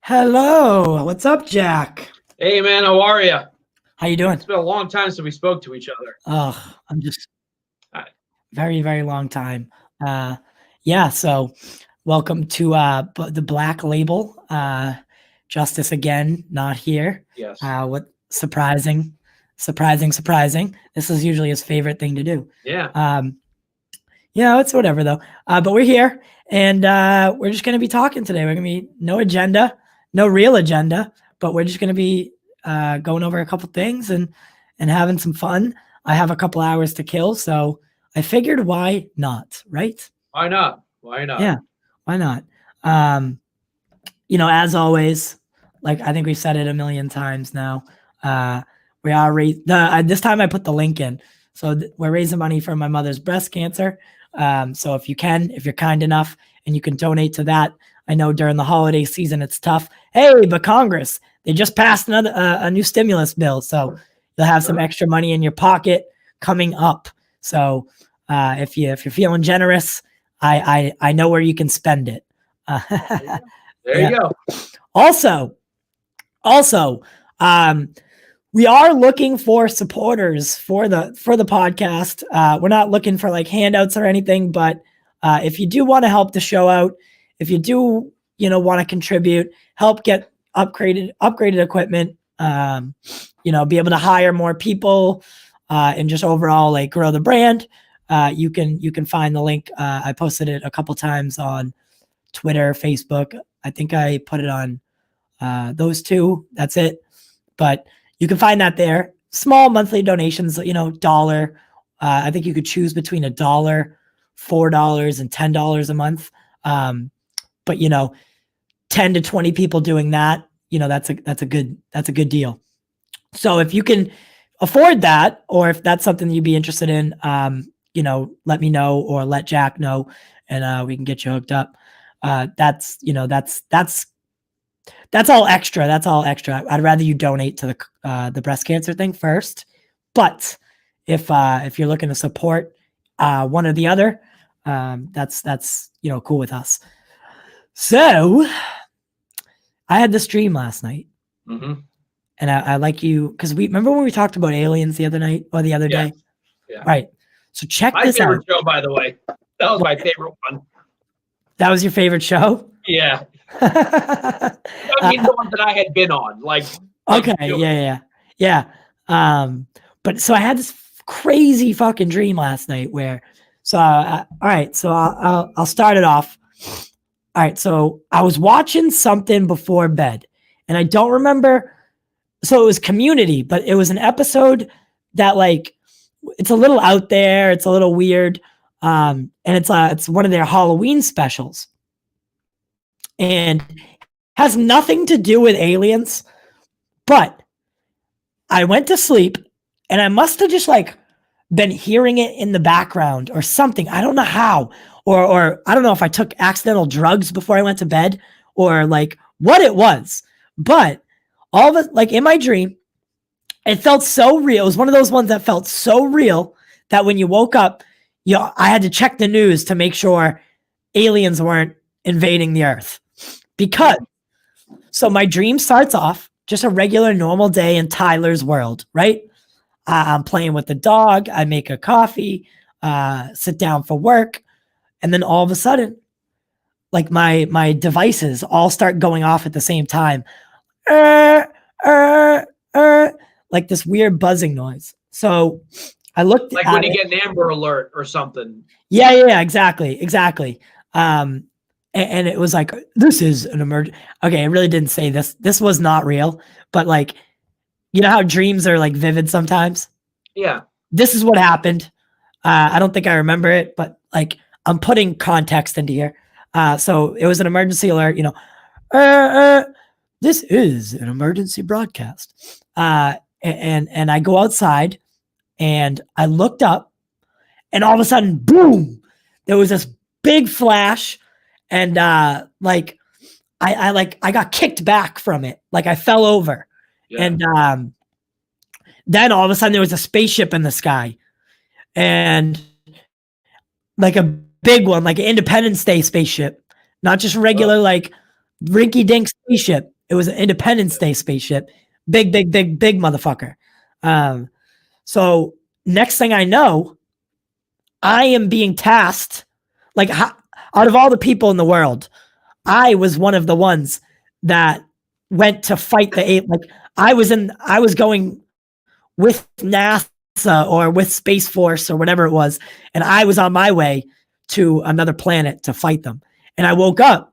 Hello, what's up, Jack? Hey, man, how are you? How you doing? It's been a long time since we spoke to each other. Oh, I'm just Hi. very, very long time. Yeah, so welcome to the Black Label. Justice again, not here. Yes. What surprising. This is usually his favorite thing to do. Yeah. It's whatever though. But we're here and we're just gonna be talking today. We're gonna be no agenda, no real agenda, but we're just gonna be going over a couple things and having some fun. I have a couple hours to kill, so I figured why not, right? Why not? Why not? Yeah, why not? As always, like I think we've said it a million times now. We are this time I put the link in. So we're raising money for my mother's breast cancer. So if you're kind enough and you can donate to that, I know during the holiday season it's tough. Hey, but Congress, they just passed a new stimulus bill, so you'll have some extra money in your pocket coming up. So if you're feeling generous, I know where you can spend it. There you go. Also, we are looking for supporters for the podcast. We're not looking for like handouts or anything, but if you do want to help the show out, if you do, want to contribute, help get upgraded equipment, be able to hire more people, and just overall like grow the brand, you can find the link. I posted it a couple times on Twitter, Facebook. I think I put it on those two. That's it. But you can find that there. Small monthly donations, $1. I think you could choose between $1, $4, and $10 a month. But 10 to 20 people doing that, that's a good deal. So if you can afford that, or if that's something you'd be interested in, let me know or let Jack know, and we can get you hooked up. That's all extra. That's all extra. I'd rather you donate to the breast cancer thing first. But if you're looking to support one or the other, that's cool with us. So I had this dream last night, Mm-hmm. and I like you because remember when we talked about aliens the other night or the other day. Yeah. All right. So check my this out. My favorite show, by the way. That was my favorite one. That was your favorite show? Yeah. I mean, the one that I had been on. Okay. Yeah. But so I had this crazy fucking dream last night where, all right, so I'll start it off. All right, so I was watching something before bed, and I don't remember. So it was Community, but it was an episode that like, it's a little out there, it's a little weird, and it's one of their Halloween specials, and has nothing to do with aliens, but I went to sleep and I must have just like been hearing it in the background or something. I don't know how, or I don't know if I took accidental drugs before I went to bed or like what it was, but all of it, like in my dream, it felt so real. It was one of those ones that felt so real that when you woke up, I had to check the news to make sure aliens weren't invading the earth. Because, so my dream starts off just a regular normal day in Tyler's world, right? I'm playing with the dog. I make a coffee, sit down for work. And then all of a sudden, like my devices all start going off at the same time. Like this weird buzzing noise. So I looked like when you get an Amber Alert or something. Yeah, exactly. And it was like, this is an emergency. Okay, I really didn't say this. This was not real, but like, you know how dreams are like vivid sometimes? Yeah. This is what happened. I don't think I remember it, but like I'm putting context into here. So it was an emergency alert, this is an emergency broadcast. And I go outside and I looked up and all of a sudden, boom, there was this big flash. And like, I got kicked back from it. Like I fell over. Yeah. And then all of a sudden there was a spaceship in the sky. And like a big one, like an Independence Day spaceship, not just regular, like rinky dink spaceship. It was an Independence Day spaceship. Big motherfucker. So next thing I know, I am being tasked, like out of all the people in the world, I was one of the ones that went to fight like I was going with NASA or with Space Force or whatever it was, and I was on my way to another planet to fight them. And I woke up.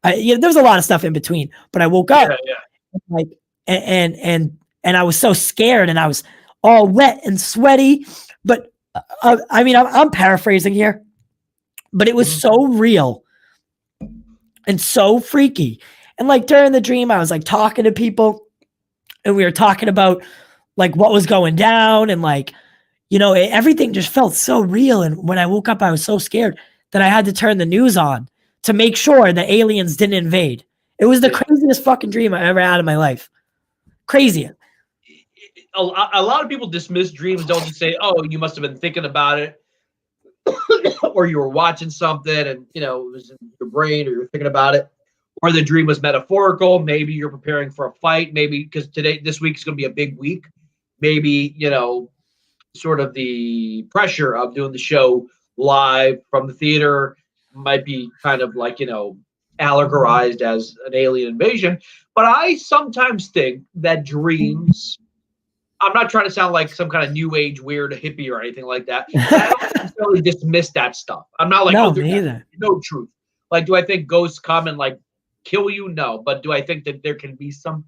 There was a lot of stuff in between, but I woke up like and I was so scared and I was all wet and sweaty. But I mean, I'm paraphrasing here, but it was so real and so freaky. And like during the dream, I was like talking to people, and we were talking about like what was going down, and like, you know, everything just felt so real. And when I woke up, I was so scared that I had to turn the news on to make sure the aliens didn't invade. It was the craziest fucking dream I ever had in my life. Crazy. A lot of people dismiss dreams. Don't just say, "Oh, you must have been thinking about it," or you were watching something and, you know, it was in your brain, or you're thinking about it, or the dream was metaphorical. Maybe you're preparing for a fight. Maybe because this week is going to be a big week. Maybe, you know, sort of the pressure of doing the show live from the theater might be kind of like, you know, allegorized as an alien invasion. But I sometimes think that dreams, I'm not trying to sound like some kind of new age weird hippie or anything like that. I don't necessarily dismiss that stuff. I'm not like, no, me either. No truth. Like, do I think ghosts come and like kill you? No. But do I think that there can be some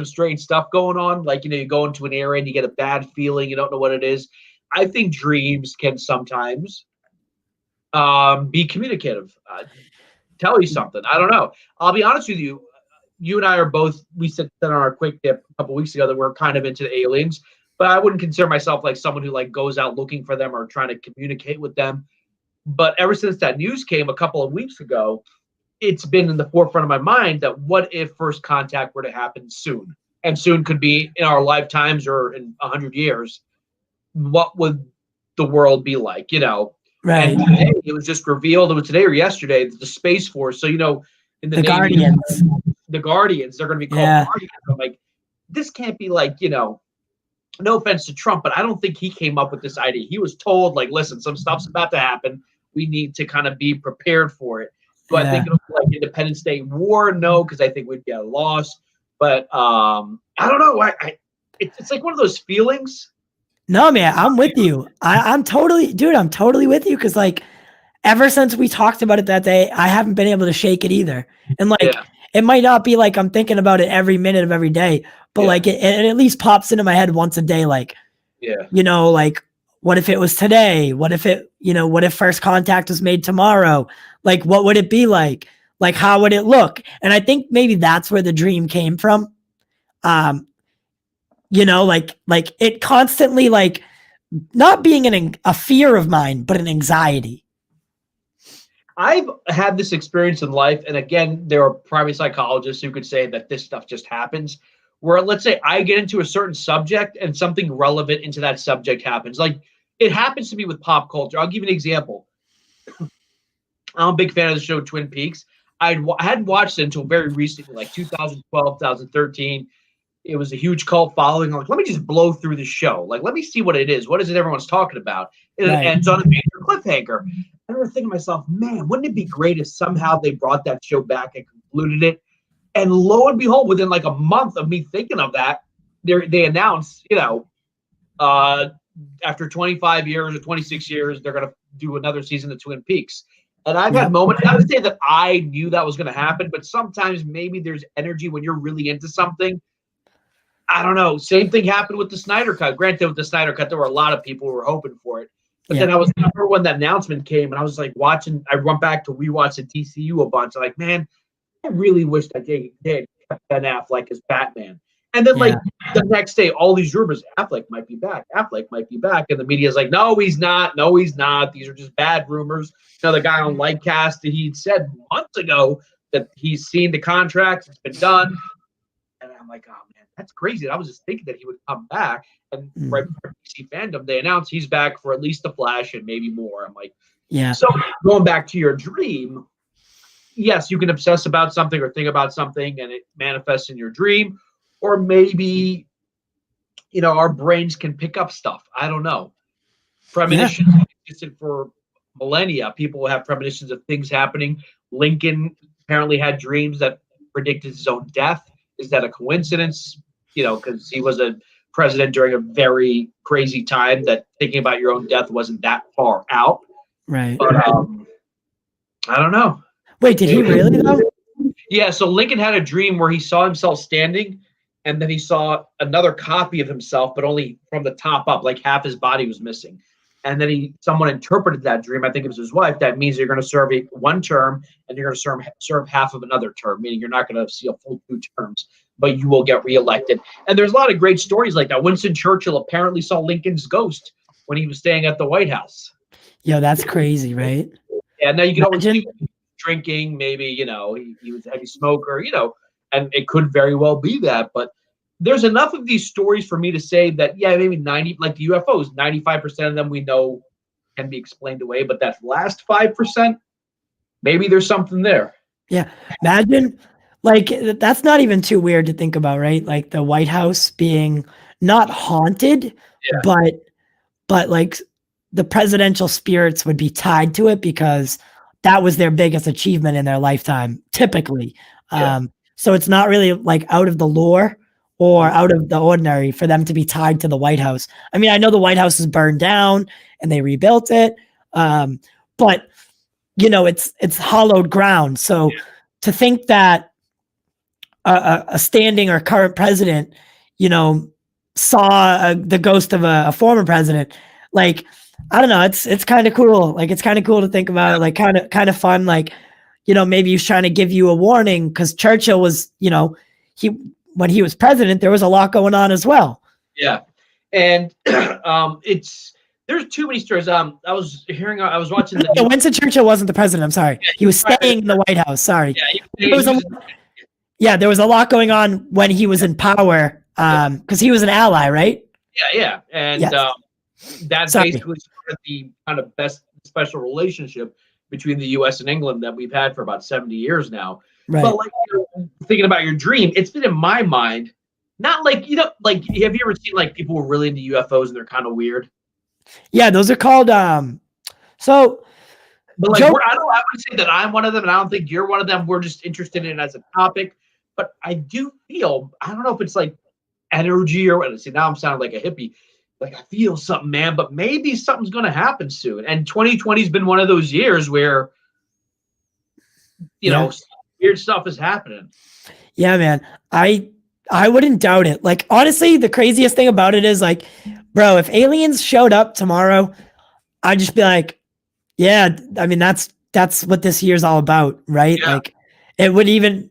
strange stuff going on? Like, you know, you go into an area and you get a bad feeling, you don't know what it is. I think dreams can sometimes be communicative. Tell you something. I don't know. I'll be honest with you. You and I are both, we said on our quick tip a couple weeks ago that we're kind of into the aliens, but I wouldn't consider myself like someone who like goes out looking for them or trying to communicate with them. But ever since that news came a couple of weeks ago, it's been in the forefront of my mind that what if first contact were to happen soon? And soon could be in our lifetimes or in 100 years. What would the world be like, you know? Right. And today, it was just revealed, it was today or yesterday, the Space Force. So, you know, in the Navy, Guardians. The Guardians, they're going to be called Guardians. I'm like, this can't be like, you know, no offense to Trump, but I don't think he came up with this idea. He was told, like, listen, some stuff's about to happen. We need to kind of be prepared for it. Do I think it'll be like Independence Day war? No, because I think we'd get lost. But I don't know. It's like one of those feelings. No, man, I'm with you. I'm totally with you, because like ever since we talked about it that day, I haven't been able to shake it either. And like it might not be like I'm thinking about it every minute of every day, but like it at least pops into my head once a day. Like, you know, like what if it was today? What if what if first contact was made tomorrow? Like, what would it be like? Like, how would it look? And I think maybe that's where the dream came from. You know, like it constantly, like, not being a fear of mine, but an anxiety. I've had this experience in life, and again, there are private psychologists who could say that this stuff just happens, where let's say I get into a certain subject and something relevant into that subject happens. Like, it happens to me with pop culture. I'll give you an example. I'm a big fan of the show Twin Peaks. I hadn't watched it until very recently, like 2012, 2013. It was a huge cult following. I'm like, let me just blow through the show. Like, let me see what it is. What is it everyone's talking about? And it ends on a major cliffhanger. I remember thinking to myself, man, wouldn't it be great if somehow they brought that show back and concluded it? And lo and behold, within like a month of me thinking of that, they announced, you know, after 25 years or 26 years, they're going to do another season of Twin Peaks. And I've had moments, not to say that I knew that was going to happen, but sometimes maybe there's energy when you're really into something. I don't know. Same thing happened with the Snyder Cut. Granted, with the Snyder Cut, there were a lot of people who were hoping for it. But then I remember when that announcement came, and I was like watching, I went back to rewatch the TCU a bunch. I'm like, man, I really wish that they did. Ben Affleck as Batman. And then like the next day, all these rumors, Affleck might be back. Affleck might be back. And the media's like, no, he's not. No, he's not. These are just bad rumors. The guy on Lightcast, he said months ago that he's seen the contracts. It's been done. And I'm like, oh, man, that's crazy. I was just thinking that he would come back. And right before DC Fandom, they announced he's back for at least The Flash and maybe more. I'm like, yeah. So going back to your dream, yes, you can obsess about something or think about something and it manifests in your dream. Or maybe, our brains can pick up stuff. I don't know. Premonitions existed for millennia. People will have premonitions of things happening. Lincoln apparently had dreams that predicted his own death. Is that a coincidence? Because he was a president during a very crazy time that thinking about your own death wasn't that far out. Right. But I don't know. Wait, did he really though? Yeah, so Lincoln had a dream where he saw himself standing and then he saw another copy of himself, but only from the top up, like half his body was missing. And then someone interpreted that dream, I think it was his wife, that means you're going to serve one term and you're going to serve half of another term, meaning you're not going to see a full 2 terms, but you will get reelected. And there's a lot of great stories like that. Winston Churchill apparently saw Lincoln's ghost when he was staying at the White House. Yo, that's crazy, right? Yeah, now you can always see drinking, maybe, he was a heavy smoker, and it could very well be that. But there's enough of these stories for me to say that, yeah, maybe 90, like the UFOs, 95% of them we know can be explained away. But that last 5%, maybe there's something there. Yeah. Imagine, like, that's not even too weird to think about, right? Like the White House being not haunted, but like the presidential spirits would be tied to it because that was their biggest achievement in their lifetime, typically. So it's not really like out of the lore or out of the ordinary for them to be tied to the White House. I mean, I know the White House is burned down and they rebuilt it, but it's hollowed ground. So to think that a standing or current president, saw the ghost of a former president, like, I don't know, it's kind of cool. Like, it's kind of cool to think about it, like kind of fun. Like, maybe he was trying to give you a warning because Churchill was, when he was president, there was a lot going on as well. Yeah. And there's too many stories. I was watching Winston Churchill wasn't the president. I'm sorry. Yeah, he was staying in the White House. Sorry. Yeah, there was a lot going on when he was in power because he was an ally, right? Yeah. And that basically started the kind of best special relationship between the U.S. and England that we've had for about 70 years now. Right. But like, thinking about your dream, it's been in my mind, not like, like, have you ever seen like people who are really into UFOs and they're kind of weird? Yeah, those are called, but like, I would say that I'm one of them and I don't think you're one of them. We're just interested in it as a topic, but I do feel, I don't know if it's like energy or what. See, now I'm sounding like a hippie. Like, I feel something, man, but maybe something's going to happen soon. And 2020 has been one of those years where, weird stuff is happening. Yeah, man. I wouldn't doubt it. Like, honestly, the craziest thing about it is like, bro, if aliens showed up tomorrow, I'd just be like, yeah, I mean, that's what this year's all about, right? Yeah. Like, it would even,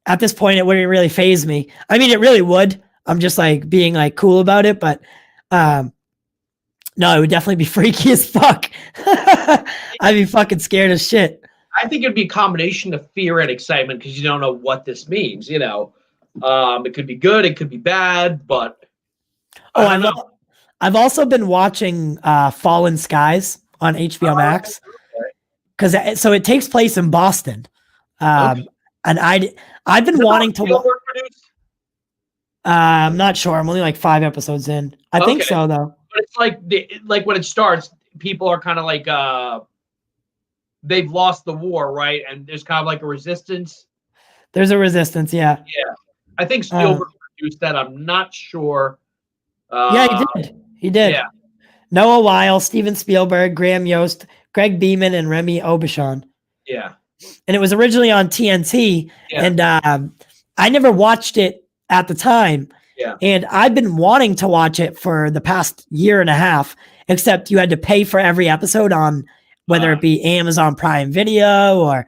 at this point, it wouldn't really faze me. I mean, it really would. I'm just like being like cool about it, but no, it would definitely be freaky as fuck. I'd be fucking scared as shit. I think it'd be a combination of fear and excitement because you don't know what this means. It could be good, it could be bad, but I've also been watching Fallen Skies on HBO Max because so it takes place in Boston, and I've been wanting to. I'm not sure. I'm only like 5 episodes in. I think so though. But it's like when it starts, people are kind of like they've lost the war, right? And there's kind of like a resistance. There's a resistance, yeah. Yeah, I think Spielberg produced that. I'm not sure. Yeah, he did. Yeah. Noah Weil, Steven Spielberg, Graham Yost, Greg Beeman, and Remy Aubuchon. Yeah. And it was originally on TNT, and I never watched it at the time. Yeah. And I've been wanting to watch it for the past year and a half, except you had to pay for every episode on whether it be Amazon Prime Video or,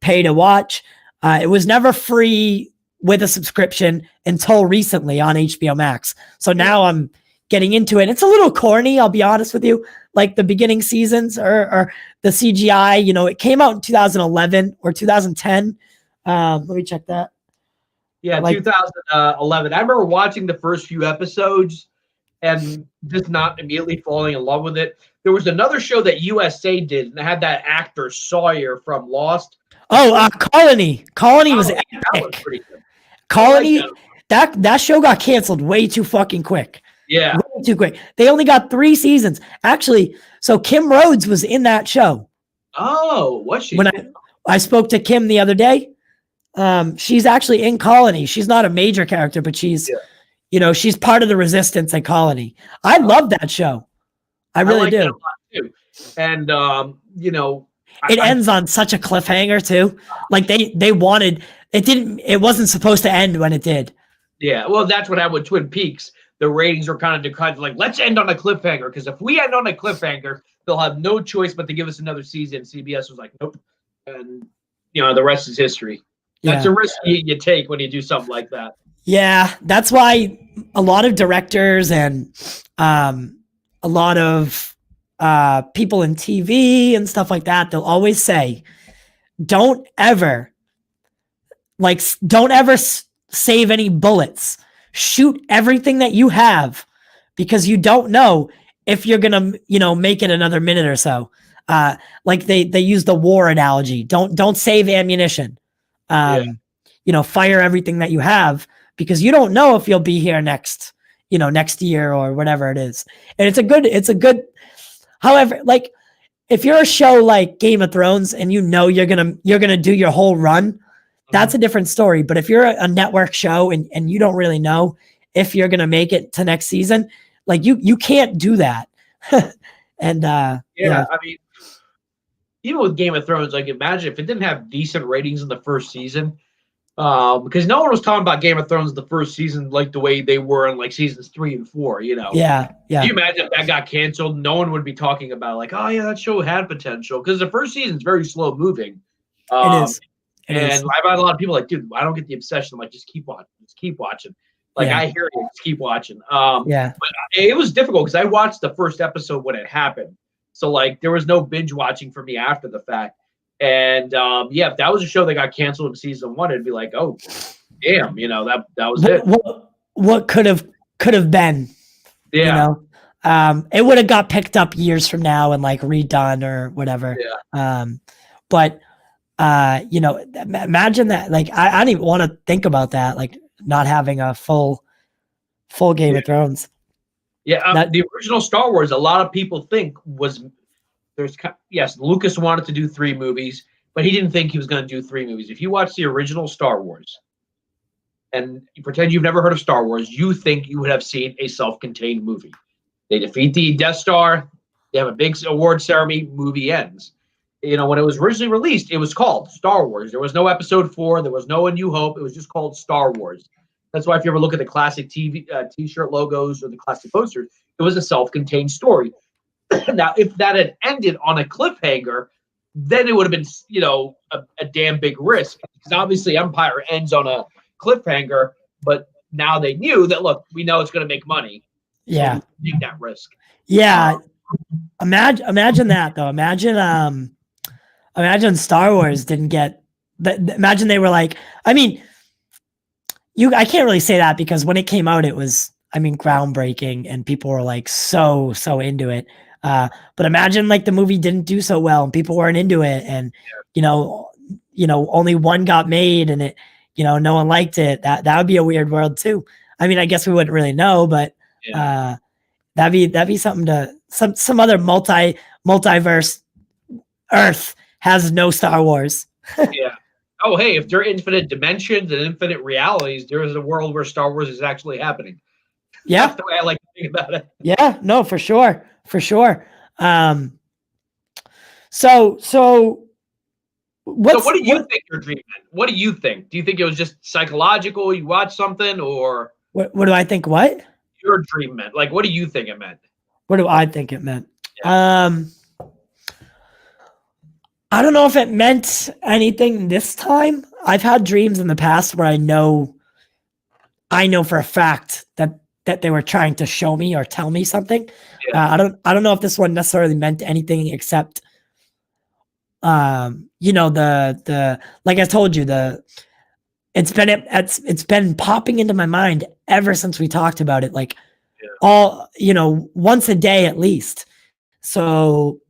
pay to watch. It was never free with a subscription until recently on HBO Max. So now I'm getting into it. It's a little corny, I'll be honest with you. Like the beginning seasons or the CGI, it came out in 2011 or 2010. Let me check that. Yeah, 2011. I remember watching the first few episodes and just not immediately falling in love with it. There was another show that USA did, and it had that actor Sawyer from Lost. Colony. Colony was That was epic. pretty good. Colony, that show got canceled way too fucking quick. Yeah. Way too quick. They only got 3 seasons. Actually, so Kim Rhodes was in that show. Oh, was she? When I spoke to Kim the other day, she's actually in Colony. She's not a major character, but she's she's part of the resistance at Colony. I love that show. I really do. That a lot too. And it ends on such a cliffhanger too. Like they wanted it wasn't supposed to end when it did. Yeah, well, that's what happened with Twin Peaks. The ratings were kind of declined. Like, let's end on a cliffhanger, because if we end on a cliffhanger, they'll have no choice but to give us another season. CBS was like, nope. And the rest is history. That's a risk you take when you do something like that. Yeah, that's why a lot of directors and a lot of people in TV and stuff like that, they'll always say, don't ever save any bullets. Shoot everything that you have, because you don't know if you're gonna make it another minute or so. Like they use the war analogy. Don't save ammunition. Fire everything that you have, because you don't know if you'll be here next year or whatever it is. And it's a good. However, like if you're a show like Game of Thrones and you're gonna do your whole run, that's a different story. But if you're a network show and you don't really know if you're gonna make it to next season, like you can't do that. And I mean, even with Game of Thrones, like imagine if it didn't have decent ratings in the first season, because no one was talking about Game of Thrones the first season like the way they were in like seasons 3 and 4. Yeah. Can you imagine if that got canceled? No one would be talking about like, oh yeah, that show had potential, because the first season is very slow moving. It is. I've had a lot of people like, dude, I don't get the obsession. I'm like, just keep watching. Like, I hear you, just keep watching. But it was difficult because I watched the first episode when it happened. So, like, there was no binge watching for me after the fact. And, if that was a show that got canceled in season 1, it'd be like, oh, damn, that was it. What could have been, it would have got picked up years from now and, like, redone or whatever. Yeah. But imagine that. Like, I don't even want to think about that. Like, not having a full Game of Thrones. Yeah, the original Star Wars, a lot of people think Lucas wanted to do 3 movies, but he didn't think he was going to do 3 movies. If you watch the original Star Wars and you pretend you've never heard of Star Wars, you think you would have seen a self-contained movie. They defeat the Death Star, they have a big award ceremony, movie ends. When it was originally released, it was called Star Wars. There was no episode 4. There was no A New Hope. It was just called Star Wars. That's why if you ever look at the classic T-shirt logos or the classic posters, it was a self-contained story. Now, if that had ended on a cliffhanger, then it would have been, a damn big risk. Because obviously Empire ends on a cliffhanger, but now they knew that, look, we know it's going to make money. Yeah. So we take that risk. Yeah. Imagine that, though. Imagine Star Wars didn't get imagine they were like, I mean, I can't really say that because when it came out, it was, groundbreaking and people were like so into it. But imagine like the movie didn't do so well and people weren't into it, and only one got made and it, no one liked it. That would be a weird world too. I guess we wouldn't really know, but that'd be something to some other multiverse Earth has no Star Wars. Yeah. Oh, hey, if there are infinite dimensions and infinite realities, there is a world where Star Wars is actually happening. Yeah. That's the way I like to think about it. Yeah, no, for sure. So what do you think your dream meant? What do you think? Do you think it was just psychological? You watched something, or what do I think? What your dream meant? Like, what do you think it meant? What do I think it meant? Yeah. I don't know if it meant anything this time. I've had dreams in the past where I know I know for a fact that they were trying to show me or tell me something. Yeah. I don't know if this one necessarily meant anything except, the like I told you, it's been popping into my mind ever since we talked about it, like once a day at least. So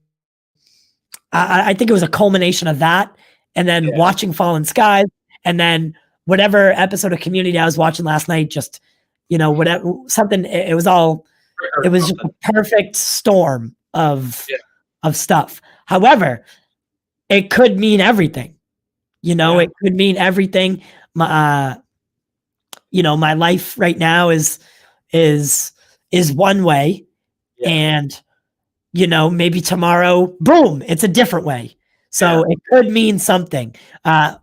I think it was a culmination of that, and then watching Fallen Skies, and then whatever episode of Community I was watching last night. Just whatever something. It was all. It was just a perfect storm of stuff. However, it could mean everything. It could mean everything. My my life right now is one way, and maybe tomorrow, boom, it's a different way. So it could mean something,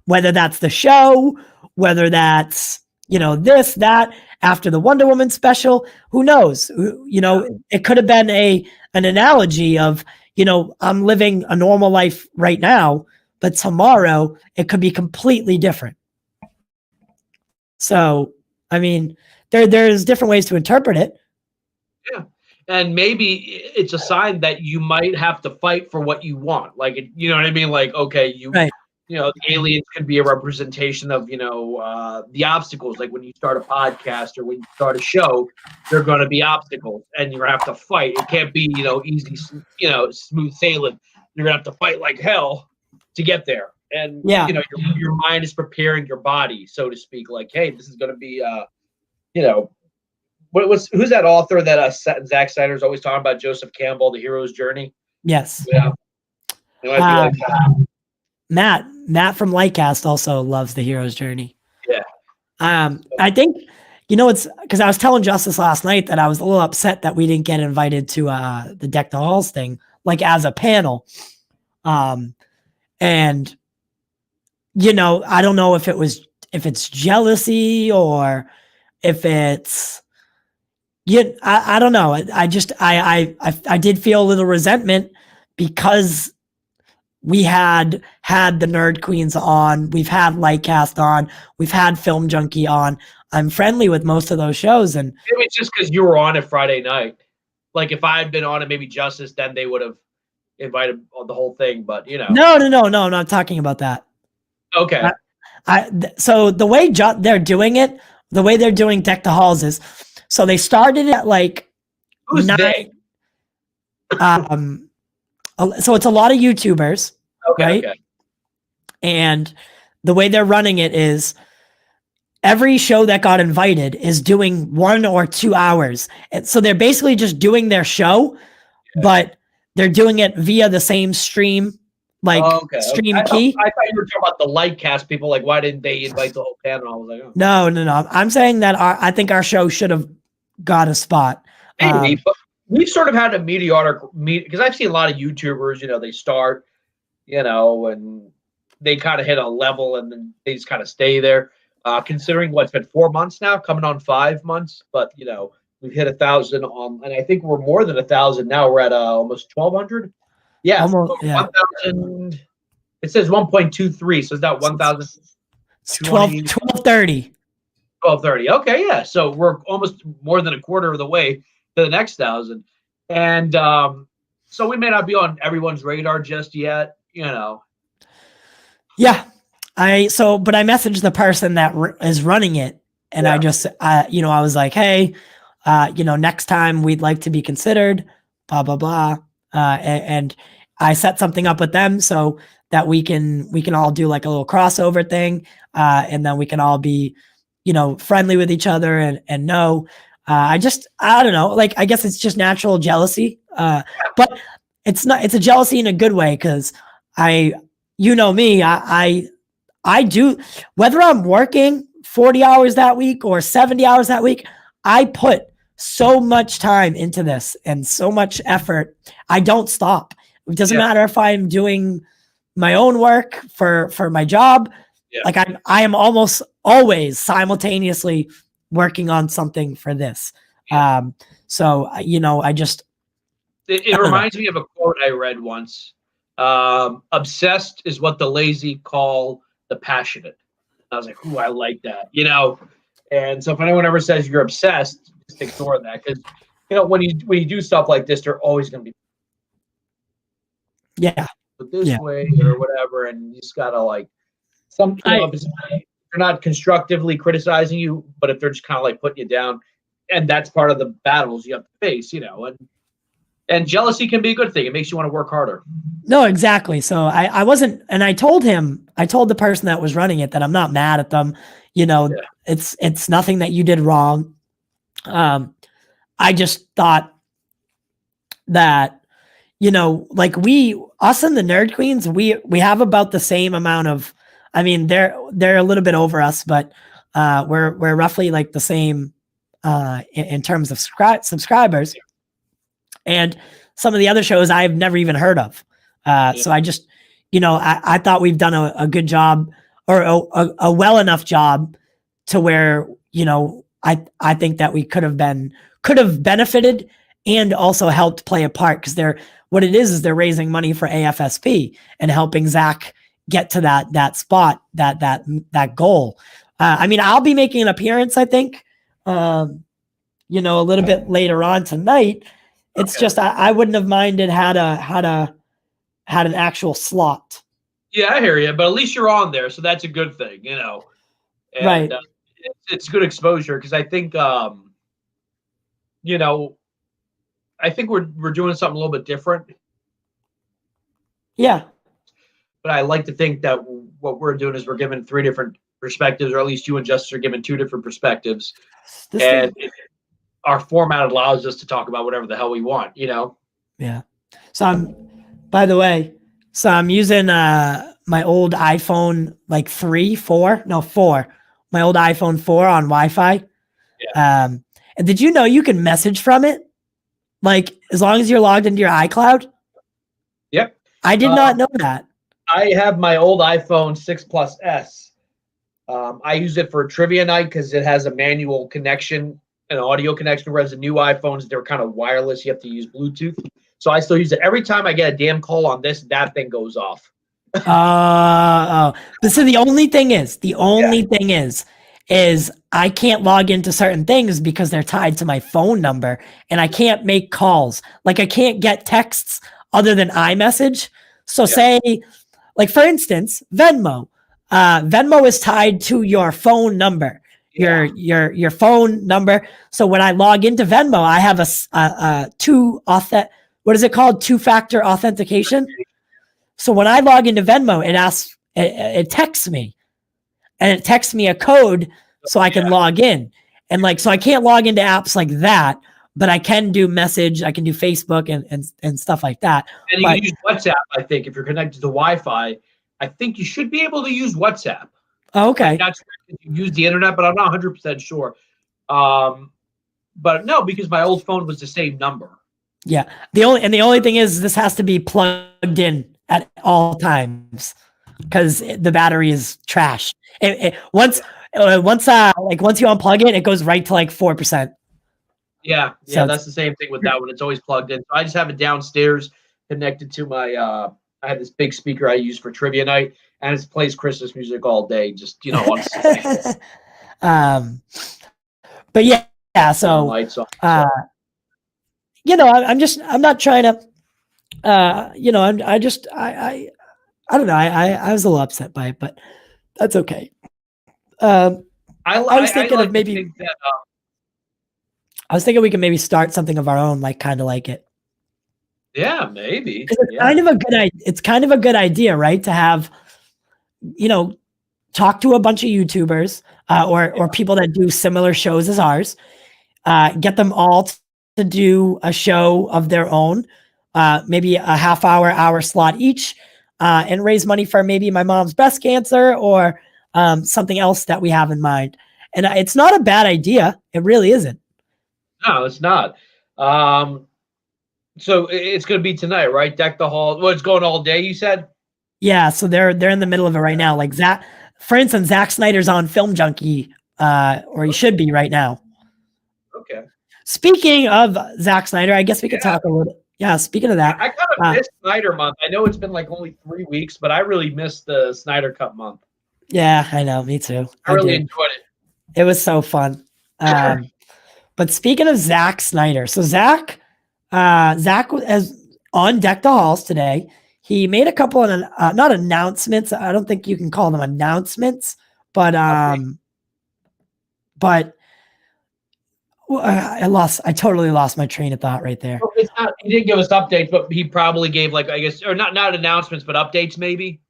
whether that's the show, whether that's, this, that, after the Wonder Woman special, who knows? It could have been an analogy of, I'm living a normal life right now, but tomorrow it could be completely different. So, I mean, there's different ways to interpret it. Yeah. And maybe it's a sign that you might have to fight for what you want. Like, you know what I mean? Like, okay, Right. the aliens could be a representation of, the obstacles. Like when you start a podcast or when you start a show, there are going to be obstacles and you're going to have to fight. It can't be, easy, smooth sailing. You're going to have to fight like hell to get there. And, your mind is preparing your body, so to speak. Like, hey, this is going to be, who's that author that Zack Snyder's always talking about? Joseph Campbell, The Hero's Journey. Yes. Yeah. It might be like that. Matt from Lightcast also loves The Hero's Journey. Yeah. I think it's because I was telling Justice last night that I was a little upset that we didn't get invited to the Deck the Halls thing, like as a panel. And I don't know if it's jealousy or if it's I don't know. I did feel a little resentment because we had the Nerd Queens on, we've had Lightcast on, we've had Film Junkie on. I'm friendly with most of those shows, and maybe it's just because you were on it Friday night. Like if I had been on it, maybe Justice, then they would have invited the whole thing. But no, I'm not talking about that. Okay. So the way they're doing it, the way they're doing Deck the Halls is, so they started at like Who's 9. they? So it's a lot of YouTubers, right? Okay. And the way they're running it is every show that got invited is doing 1 or 2 hours. And so they're basically just doing their show, but they're doing it via the same stream, like stream key. I thought you were talking about the Lightcast people. Like, why didn't they invite the whole panel? I was like, oh. No. I'm saying that I think our show should have got a spot. Maybe, but we've sort of had a mediocre because I've seen a lot of YouTubers, they start, and they kind of hit a level and then they just kind of stay there. Considering what's been 4 months now, coming on 5 months, but we've hit 1,000 on, and I think we're more than 1,000 now. We're at almost 1,200. Yeah, almost, 1,000. It says 1.23, so is that 1,000? 1230. 1230. Okay, yeah. So we're almost more than a quarter of the way to the next 1,000, and so we may not be on everyone's radar just yet. Yeah, but I messaged the person that is running it, and I just, I was like, hey, next time we'd like to be considered, blah blah blah, and I set something up with them so that we can all do like a little crossover thing, and then we can all be, friendly with each other and know. I don't know, like I guess it's just natural jealousy, but it's a jealousy in a good way because me, I do, whether I'm working 40 hours that week or 70 hours that week, I put so much time into this and so much effort. I don't stop. It doesn't matter if I'm doing my own work for my job. Yeah. Like I am almost always simultaneously working on something for this. So, I just. It reminds me of a quote I read once. Obsessed is what the lazy call the passionate. I was like, ooh, I like that. And so if anyone ever says you're obsessed, just ignore that, because when you do stuff like this, they're always going to be Yeah. this Yeah. way or whatever, and you just gotta like if they're not constructively criticizing you, but if they're just kind of like putting you down, and that's part of the battles you have to face, and jealousy can be a good thing. It makes you want to work harder. No, exactly. So I wasn't, and I told the person that was running it that I'm not mad at them. It's nothing that you did wrong. I just thought that, like us and the Nerd Queens, we have about the same amount of, I mean, they're a little bit over us, but we're roughly like the same in terms of subscribers. And some of the other shows I've never even heard of. So I just, I thought we've done a good job, or a well enough job to where, I think that we could have benefited and also helped play a part, because they're raising money for AFSP and helping Zach get to that spot, that goal. I mean, I'll be making an appearance, I think, a little bit later on tonight. It's just I wouldn't have minded had an actual slot. Yeah, I hear you, but at least you're on there, so that's a good thing, And, right. It's good exposure, because I think, I think we're doing something a little bit different. Yeah. But I like to think that what we're doing is we're giving 3 different perspectives, or at least you and Justice are giving 2 different perspectives. And our format allows us to talk about whatever the hell we want, Yeah. So I'm using my old iPhone, like 4, my old iPhone 4 on Wi-Fi. Yeah. And did you know you can message from it? Like, as long as you're logged into your iCloud? Yep. I did not know that. I have my old iPhone 6 Plus S. I use it for trivia night because it has a manual connection, an audio connection, whereas the new iPhones, they're kind of wireless. You have to use Bluetooth. So I still use it. Every time I get a damn call on this, that thing goes off. So the only thing is I can't log into certain things because they're tied to my phone number, and I can't make calls. Like, I can't get texts other than iMessage. So say, like, for instance, Venmo. Venmo is tied to your phone number. Your phone number. So when I log into Venmo, I have two-factor authentication. So when I log into Venmo, it texts me, and it texts me a code so I can log in. And so I can't log into apps like that, but I can do message, I can do Facebook and stuff like that. And you can use WhatsApp, I think, if you're connected to Wi-Fi. I think you should be able to use WhatsApp. Oh, okay. I'm not sure if you use the internet, but I'm not 100% sure. But no, because my old phone was the same number. Yeah. The only thing is, this has to be plugged in at all times, because the battery is trash. Once you unplug it, it goes right to like 4%. Yeah, so that's the same thing with that one. It's always plugged in. So I just have it downstairs connected to my I have this big speaker I use for trivia night, and it plays Christmas music all day, just but yeah, so lights on, I'm not trying to I don't know, I was a little upset by it, but that's okay. I was thinking of maybe I was thinking we could maybe start something of our own, like kind of like it. Yeah, maybe. It's kind of a good idea, right? To have, talk to a bunch of YouTubers or people that do similar shows as ours, get them all to do a show of their own, maybe a hour slot each, and raise money for maybe my mom's breast cancer or something else that we have in mind. And it's not a bad idea. It really isn't. No, it's not. So it's going to be tonight, right? Deck the Hall. Well, it's going all day, you said? Yeah, so they're in the middle of it right now. Like for instance, Zack Snyder's on Film Junkie, or he should be right now. Okay. Speaking of Zack Snyder, I guess we could talk a little bit. Yeah, speaking of that. I kind of missed Snyder month. I know it's been like only 3 weeks, but I really missed the Snyder Cut month. Yeah, I know. Me too. I really enjoyed it. It was so fun. But speaking of Zack Snyder, so Zack as on Deck the Halls today. He made a couple of not announcements. I don't think you can call them announcements, but but I totally lost my train of thought right there. Well, it's not. He didn't give us updates, but he probably gave like I guess or not announcements, but updates maybe.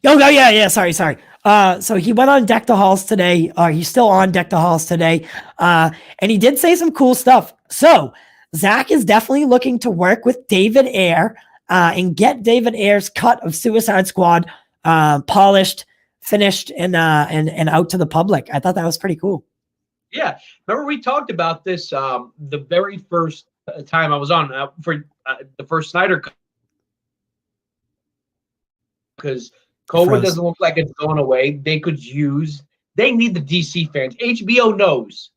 Oh yeah. Sorry. So he went on Deck the Halls today. He's still on Deck the Halls today. And he did say some cool stuff. So Zack is definitely looking to work with David Ayer and get David Ayer's cut of Suicide Squad polished, finished, and out to the public. I thought that was pretty cool. Yeah, remember we talked about this the very first time I was on for the first Snyder cut because COVID doesn't look like it's going away. They need the DC fans. HBO knows.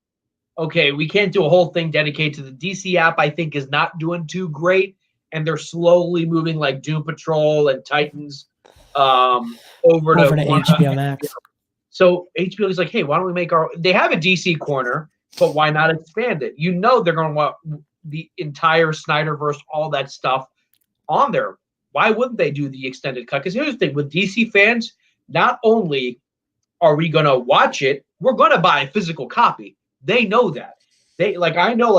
Okay, we can't do a whole thing dedicated to the DC app. I think is not doing too great, and they're slowly moving like Doom Patrol and Titans over to HBO Max. So HBO is like, hey, why don't we make they have a DC corner, but why not expand it? You know they're going to want the entire Snyderverse, all that stuff on there. Why wouldn't they do the extended cut? Because here's the thing, with DC fans, not only are we going to watch it, we're going to buy a physical copy. They know that. I know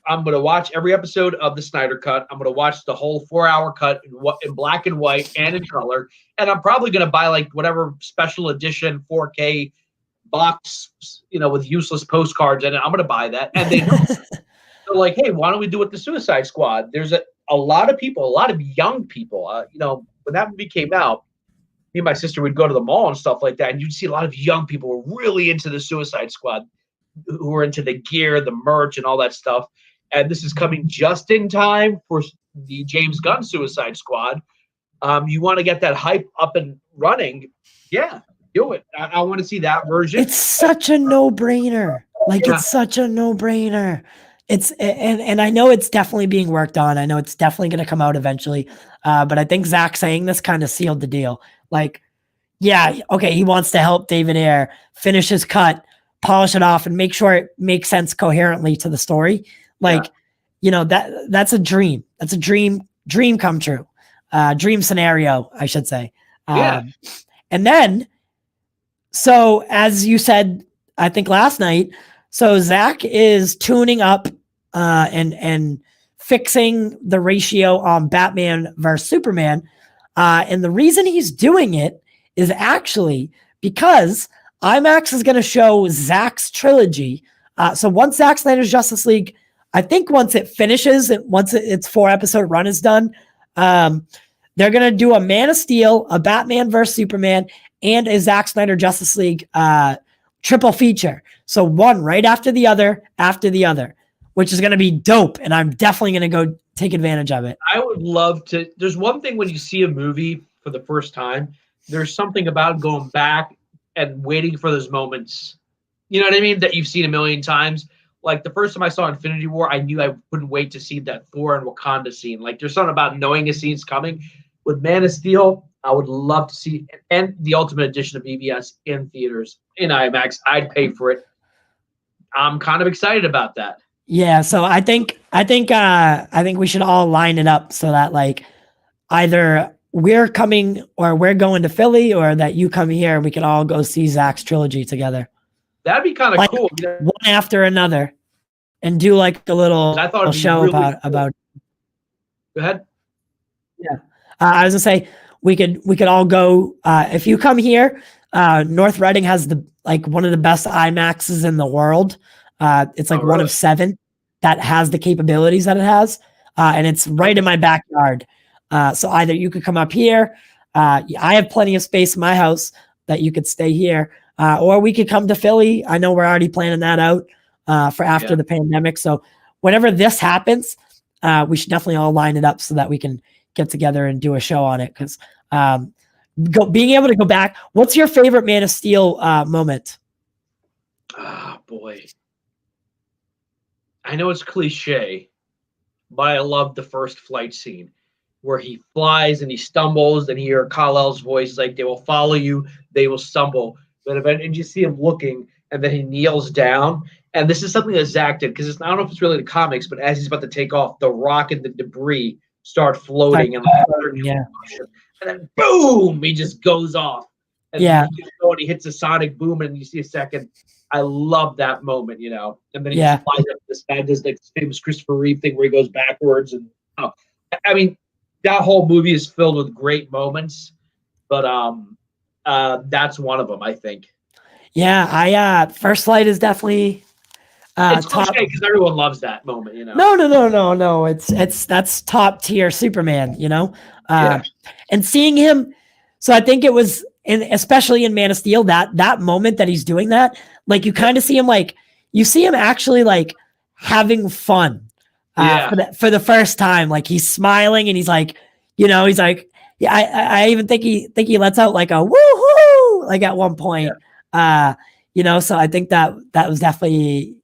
I'm going to watch every episode of the Snyder Cut. I'm going to watch the whole 4-hour cut in black and white and in color. And I'm probably going to buy whatever special edition 4K box, with useless postcards in it. I'm going to buy that. And they know. So hey, why don't we do it the Suicide Squad? There's a lot of people, a lot of young people, when that movie came out, me and my sister would go to the mall and stuff like that. And you'd see a lot of young people who were really into the Suicide Squad, who were into the gear, the merch, and all that stuff. And this is coming just in time for the James Gunn Suicide Squad. You want to get that hype up and running? Yeah, do it. I want to see that version. It's such a no-brainer. It's such a no-brainer. And I know it's definitely being worked on. I know it's definitely going to come out eventually. But I think Zack saying this kind of sealed the deal. Yeah, okay, he wants to help David Ayer finish his cut, polish it off, and make sure it makes sense coherently to the story. That's a dream. That's a dream come true. Dream scenario, I should say. And then, so as you said, I think last night, so Zack is tuning up and fixing the ratio on Batman versus Superman. And the reason he's doing it is actually because IMAX is going to show Zack's trilogy. So once Zack Snyder's Justice League, I think once it finishes, once its 4-episode run is done, they're going to do a Man of Steel, a Batman versus Superman, and a Zack Snyder Justice League triple feature. So one right after the other, which is going to be dope. And I'm definitely going to go take advantage of it. I would love to. There's one thing when you see a movie for the first time, there's something about going back and waiting for those moments. You know what I mean? That you've seen a million times. Like the first time I saw Infinity War, I knew I couldn't wait to see that Thor and Wakanda scene. There's something about knowing a scene's coming. With Man of Steel, I would love to see, and the Ultimate Edition of BVS in theaters in IMAX. I'd pay for it. I'm kind of excited about that. Yeah, so I think we should all line it up so that either we're coming or we're going to Philly, or that you come here and we can all go see Zack's trilogy together. That'd be kind of cool. One after another, and do a little show really about. Go ahead. Yeah, I was gonna say we could all go. If you come here, North Reading has one of the best IMAXs in the world. It's one of 7 that has the capabilities that it has, and it's right in my backyard. So either you could come up here. I have plenty of space in my house that you could stay here, or we could come to Philly. I know we're already planning that out for after the pandemic. So whenever this happens, we should definitely all line it up so that we can get together and do a show on it. Because being able to go back. What's your favorite Man of Steel moment? Ah, boy. I know it's cliche, but I love the first flight scene where he flies and he stumbles, and you hear Kal-El's voice they will follow you, they will stumble. But and you see him looking, and then he kneels down. And this is something that Zach did because I don't know if it's really the comics, but as he's about to take off, the rock and the debris start floating, and yeah, and then boom, he just goes off. And yeah, he hits a sonic boom, and you see a second. I love that moment, And then he yeah. just flies up the sky, does the famous Christopher Reeve thing where he goes backwards, and I mean, that whole movie is filled with great moments, but that's one of them, I think. Yeah, First Light is definitely It's top. cliche because everyone loves that moment, No. That's top tier Superman, Yeah. And seeing him, so I think it was especially in Man of Steel, that moment that he's doing that, like you kind of see him you see him actually like having fun. For the first time, like he's smiling and he's like, he's like, yeah, I even think he lets out like a woohoo like at one point. So I think that was definitely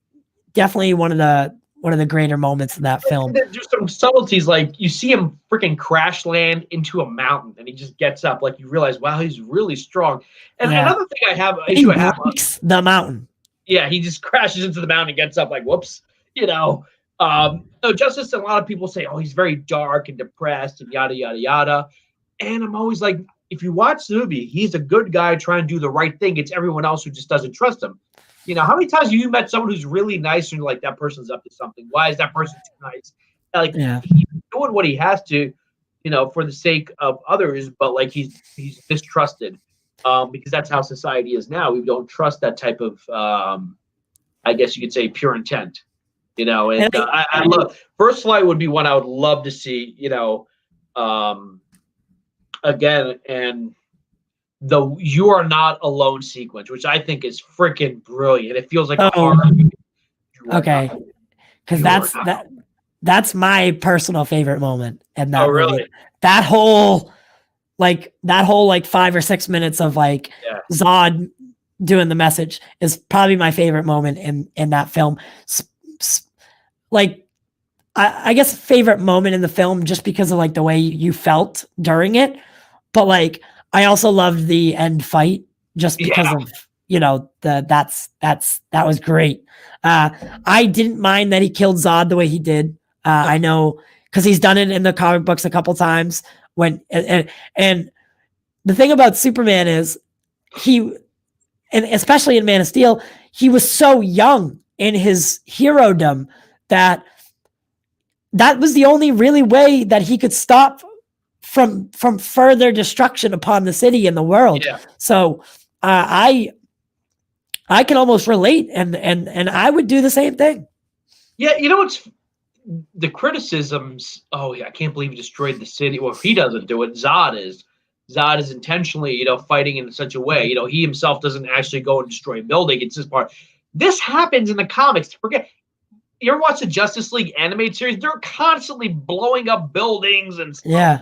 one of the greater moments in that film. There's some subtleties, like you see him freaking crash land into a mountain, and he just gets up. Like you realize, wow, he's really strong. And another thing I have the mountain. Yeah, he just crashes into the mountain and gets up like, whoops, No, Justice. A lot of people say, oh, he's very dark and depressed and yada yada yada. And I'm always like, if you watch the movie, he's a good guy trying to do the right thing. It's everyone else who just doesn't trust him. How many times have you met someone who's really nice and you're like, that person's up to something? Why is that person too nice? He's doing what he has to, for the sake of others, but like he's mistrusted because that's how society is now. We don't trust that type of, I guess you could say, pure intent. And I love First Flight would be one I would love to see, again, and the "You Are Not Alone" sequence, which I think is freaking brilliant. It feels like a horror movie. Okay, because that's my personal favorite moment in that movie. Really? That whole 5 or 6 minutes of Zod doing the message is probably my favorite moment in that film. I guess favorite moment in the film just because of the way you felt during it, but I also loved the end fight just because of that was great. I didn't mind that he killed Zod the way he did. I know because he's done it in the comic books a couple times and the thing about Superman is and especially in Man of Steel, he was so young in his herodom that was the only really way that he could stop from further destruction upon the city and the world. Yeah. So I can almost relate and I would do the same thing. Yeah, what's the criticisms? Oh yeah, I can't believe he destroyed the city. Well, if he doesn't do it, Zod is intentionally, fighting in such a way. He himself doesn't actually go and destroy a building. It's his part. This happens in the comics. Forget. You ever watch the Justice League animated series? They're constantly blowing up buildings and stuff. Yeah.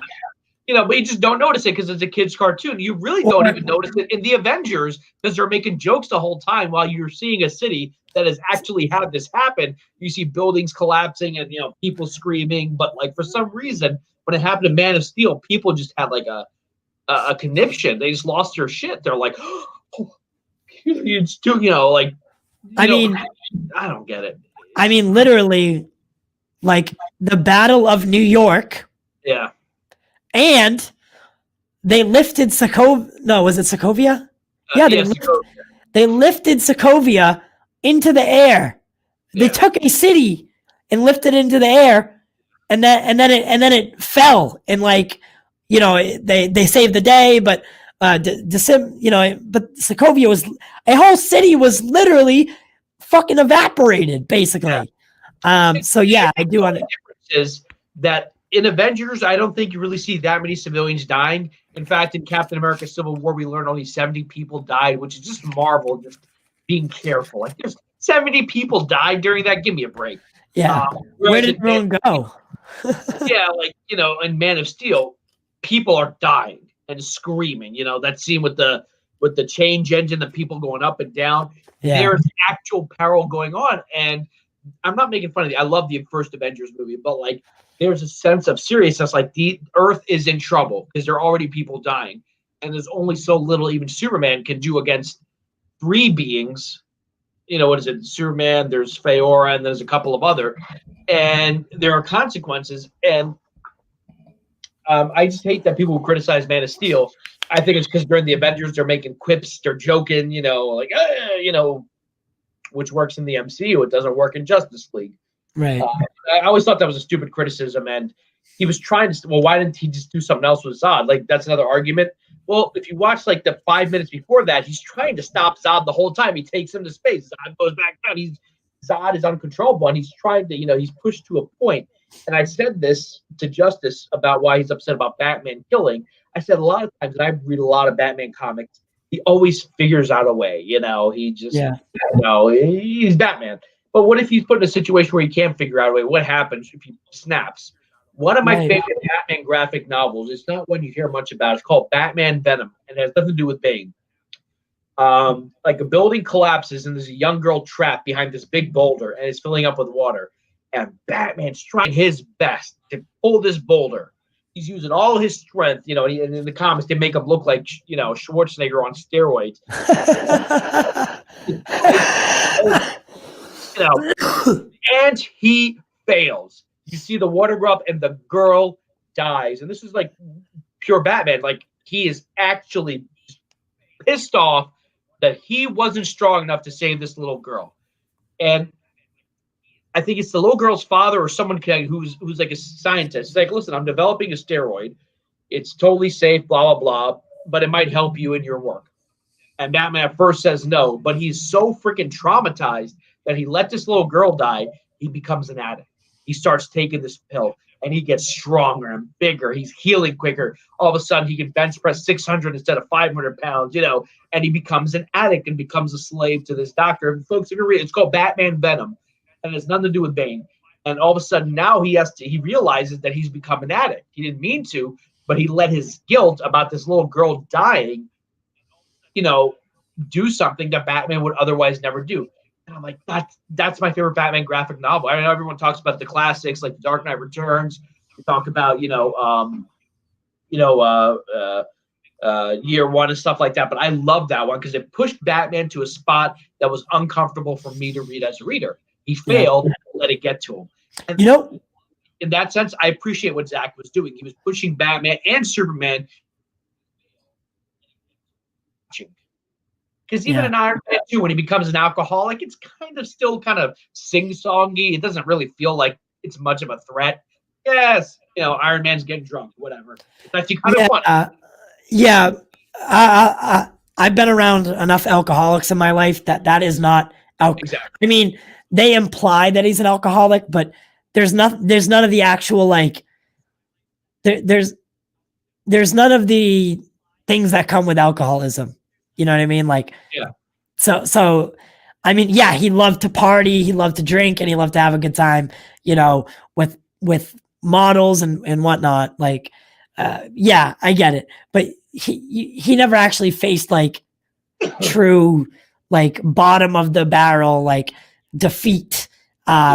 But you just don't notice it because it's a kid's cartoon. You really don't even notice it in the Avengers because they're making jokes the whole time while you're seeing a city that has actually had this happen. You see buildings collapsing and people screaming, but for some reason, when it happened to Man of Steel, people just had a conniption. They just lost their shit. They're like, oh, it's too, I don't get it. I mean, literally, the Battle of New York. Yeah. And they lifted Sokovia. No, was it Sokovia? They lifted Sokovia into the air. They took a city and lifted it into the air, and then it fell. And they saved the day, but but Sokovia was a whole city was literally fucking evaporated, basically. So yeah, I do. The difference is that in Avengers, I don't think you really see that many civilians dying. In fact, in Captain America: Civil War, we learned only 70 people died, which is just Marvel just being careful. There's 70 people died during that. Give me a break. Yeah. Where did everyone go? Yeah, in Man of Steel, people are dying and screaming. That scene with the change engine, the people going up and down. Yeah. There's actual peril going on, and I'm not making fun of I love the first Avengers movie, but there's a sense of seriousness. The Earth is in trouble because there are already people dying, and there's only so little even Superman can do against 3 beings what is it? Superman, there's Feora, and there's a couple of other, and there are consequences. And I just hate that people who criticize Man of Steel. I think it's because during the Avengers, they're making quips, they're joking, like, which works in the MCU. It doesn't work in Justice League. Right. I always thought that was a stupid criticism, and he was trying to. Well, why didn't he just do something else with Zod? Like, that's another argument. Well, if you watch like the 5 minutes before that, he's trying to stop Zod the whole time. He takes him to space. Zod goes back down. Zod is uncontrollable, and he's trying to, he's pushed to a point. And I said this to Justice about why he's upset about Batman killing. I said a lot of times, and I read a lot of Batman comics, he always figures out a way. He just, he's Batman. But what if he's put in a situation where he can't figure out a way? What happens if he snaps? One of my favorite Batman graphic novels, it's not one you hear much about. It's called Batman Venom, and it has nothing to do with Bane. Like a building collapses, and there's a young girl trapped behind this big boulder, and it's filling up with water. And Batman's trying his best to pull this boulder. He's using all his strength, and in the comics, they make him look like, Schwarzenegger on steroids. And he fails. You see the water go up, and the girl dies. And this is like pure Batman. Like, he is actually pissed off that he wasn't strong enough to save this little girl. And I think it's the little girl's father or someone who's like a scientist. He's like, listen, I'm developing a steroid. It's totally safe, blah, blah, blah, but it might help you in your work. And Batman at first says no, but he's so freaking traumatized that he let this little girl die. He becomes an addict. He starts taking this pill, and he gets stronger and bigger. He's healing quicker. All of a sudden, he can bench press 600 instead of 500 pounds, and he becomes an addict and becomes a slave to this doctor. And folks, if you read it, it's called Batman Venom, and it's nothing to do with Bane. And all of a sudden, now he realizes that he's become an addict. He didn't mean to, but he let his guilt about this little girl dying, do something that Batman would otherwise never do. And I'm like, that's my favorite Batman graphic novel. I know everyone talks about the classics like The Dark Knight Returns. We talk about, Year One and stuff like that. But I love that one because it pushed Batman to a spot that was uncomfortable for me to read as a reader. He failed, let it get to him. And in that sense, I appreciate what Zach was doing. He was pushing Batman and Superman. Because even in Iron Man 2, when he becomes an alcoholic, it's still kind of sing-songy. It doesn't really feel like it's much of a threat. Yes, Iron Man's getting drunk, whatever. It's actually kind of fun. I've been around enough alcoholics in my life that is not alcohol. Exactly. I mean, they imply that he's an alcoholic, but there's none of the actual there's none of the things that come with alcoholism. You know what I mean? So I mean, he loved to party, he loved to drink, and he loved to have a good time, with models and whatnot. I get it. But he never actually faced true bottom of the barrel defeat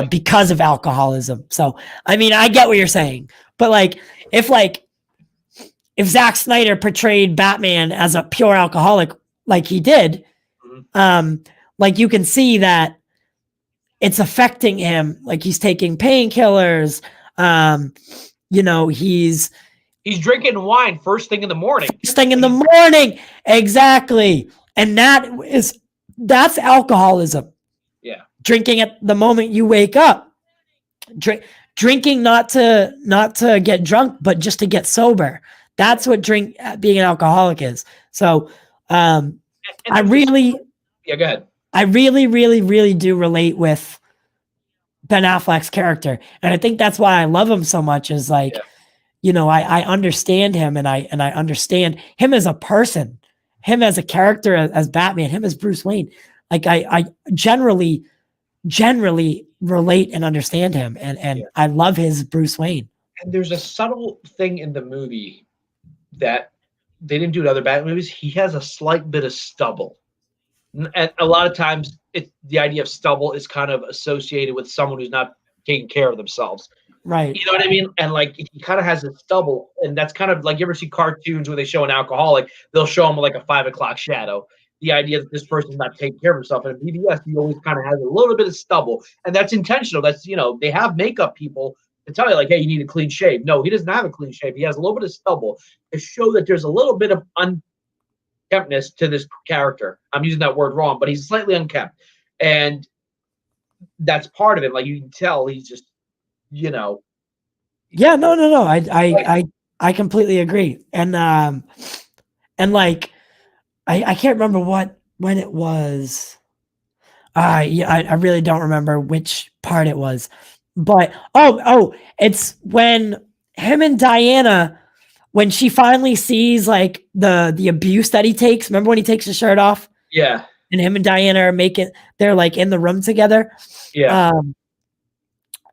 because of alcoholism. So I mean, I get what you're saying. But if Zack Snyder portrayed Batman as a pure alcoholic like he did, you can see that it's affecting him. He's taking painkillers. He's drinking wine first thing in the morning. Exactly. And that's alcoholism. Yeah. Drinking at the moment you wake up. Drinking not to get drunk, but just to get sober. That's what being an alcoholic is. So go ahead. I really, really, really do relate with Ben Affleck's character. And I think that's why I love him so much is I understand him and I understand him as a person, him as a character, as Batman, him as Bruce Wayne. I generally relate and understand him. And I love his Bruce Wayne. And there's a subtle thing in the movie that they didn't do in other Batman movies. He has a slight bit of stubble. And a lot of times the idea of stubble is kind of associated with someone who's not taking care of themselves. Right. You know what I mean? And he kind of has a stubble. And that's kind of you ever see cartoons where they show an alcoholic, they'll show him a 5 o'clock shadow. the idea that this person's not taking care of himself. And in BVS, he always kind of has a little bit of stubble, and that's intentional. That's, they have makeup people to tell you like, hey, you need a clean shave. No, he doesn't have a clean shave. He has a little bit of stubble to show that there's a little bit of unkemptness to this character. I'm using that word wrong, but he's slightly unkempt, and that's part of it. Like, you can tell he's just, Yeah, no. I completely agree. And like, I can't remember when it was. I really don't remember which part it was, but it's when him and Diana, when she finally sees like the abuse that he takes. Remember when he takes his shirt off? Yeah. And him and Diana are they're like in the room together. Yeah.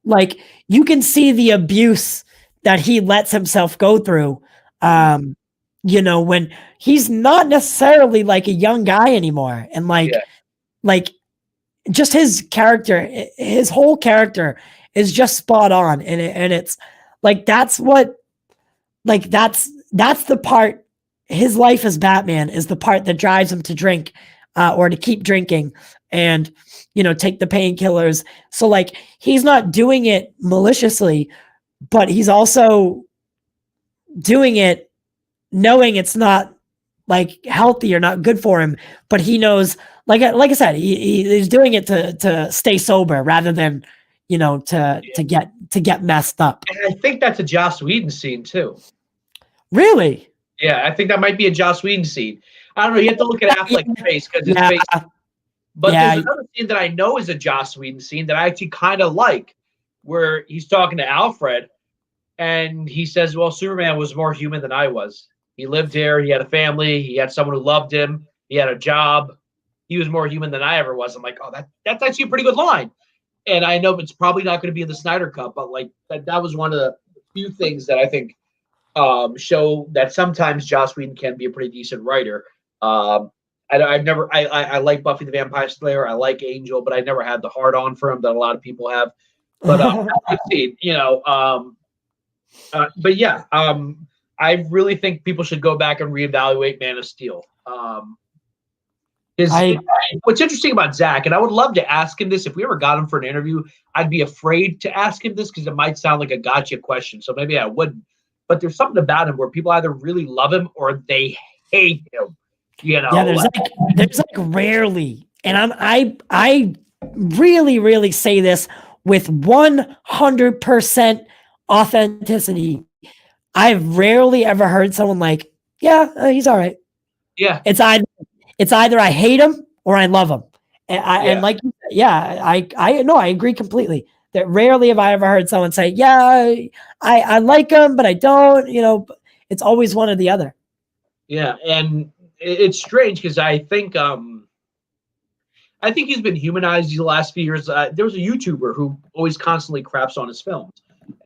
Like, you can see the abuse that he lets himself go through. When he's not necessarily like a young guy anymore, and like just his character, his whole character is just spot on, and it's like that's the part. His life as Batman is the part that drives him to drink, or to keep drinking, and take the painkillers. So like, he's not doing it maliciously, but he's also doing it knowing it's not like healthy or not good for him. But he knows, like I said, he's doing it to stay sober rather than to get messed up. And I think that's a Joss Whedon scene too. Really? Yeah, I think that might be a Joss Whedon scene. I don't know. You have to look at Affleck's face, because his face. But there's another scene that I know is a Joss Whedon scene that I actually kind of like, where he's talking to Alfred, and he says, well, Superman was more human than I was. He lived here. He had a family. He had someone who loved him. He had a job. He was more human than I ever was. I'm like, oh, that's actually a pretty good line. And I know it's probably not going to be in the Snyder Cut, but like that was one of the few things that I think show that sometimes Joss Whedon can be a pretty decent writer. I like Buffy the Vampire Slayer. I like Angel, but I never had the hard on for him that a lot of people have. But but yeah, I really think people should go back and reevaluate Man of Steel. What's interesting about Zach, and I would love to ask him this if we ever got him for an interview. I'd be afraid to ask him this because it might sound like a gotcha question, so maybe I wouldn't. But there's something about him where people either really love him or they hate him. Yeah, there's like rarely, and I really say this with 100% authenticity. I've rarely ever heard someone like, yeah, he's all right. Yeah, it's either I hate him or I love him, and like, I agree completely. That rarely have I ever heard someone say, yeah, I like him, but I don't. It's always one or the other. Yeah, and it's strange because I think he's been humanized these last few years. There was a YouTuber who always constantly craps on his films,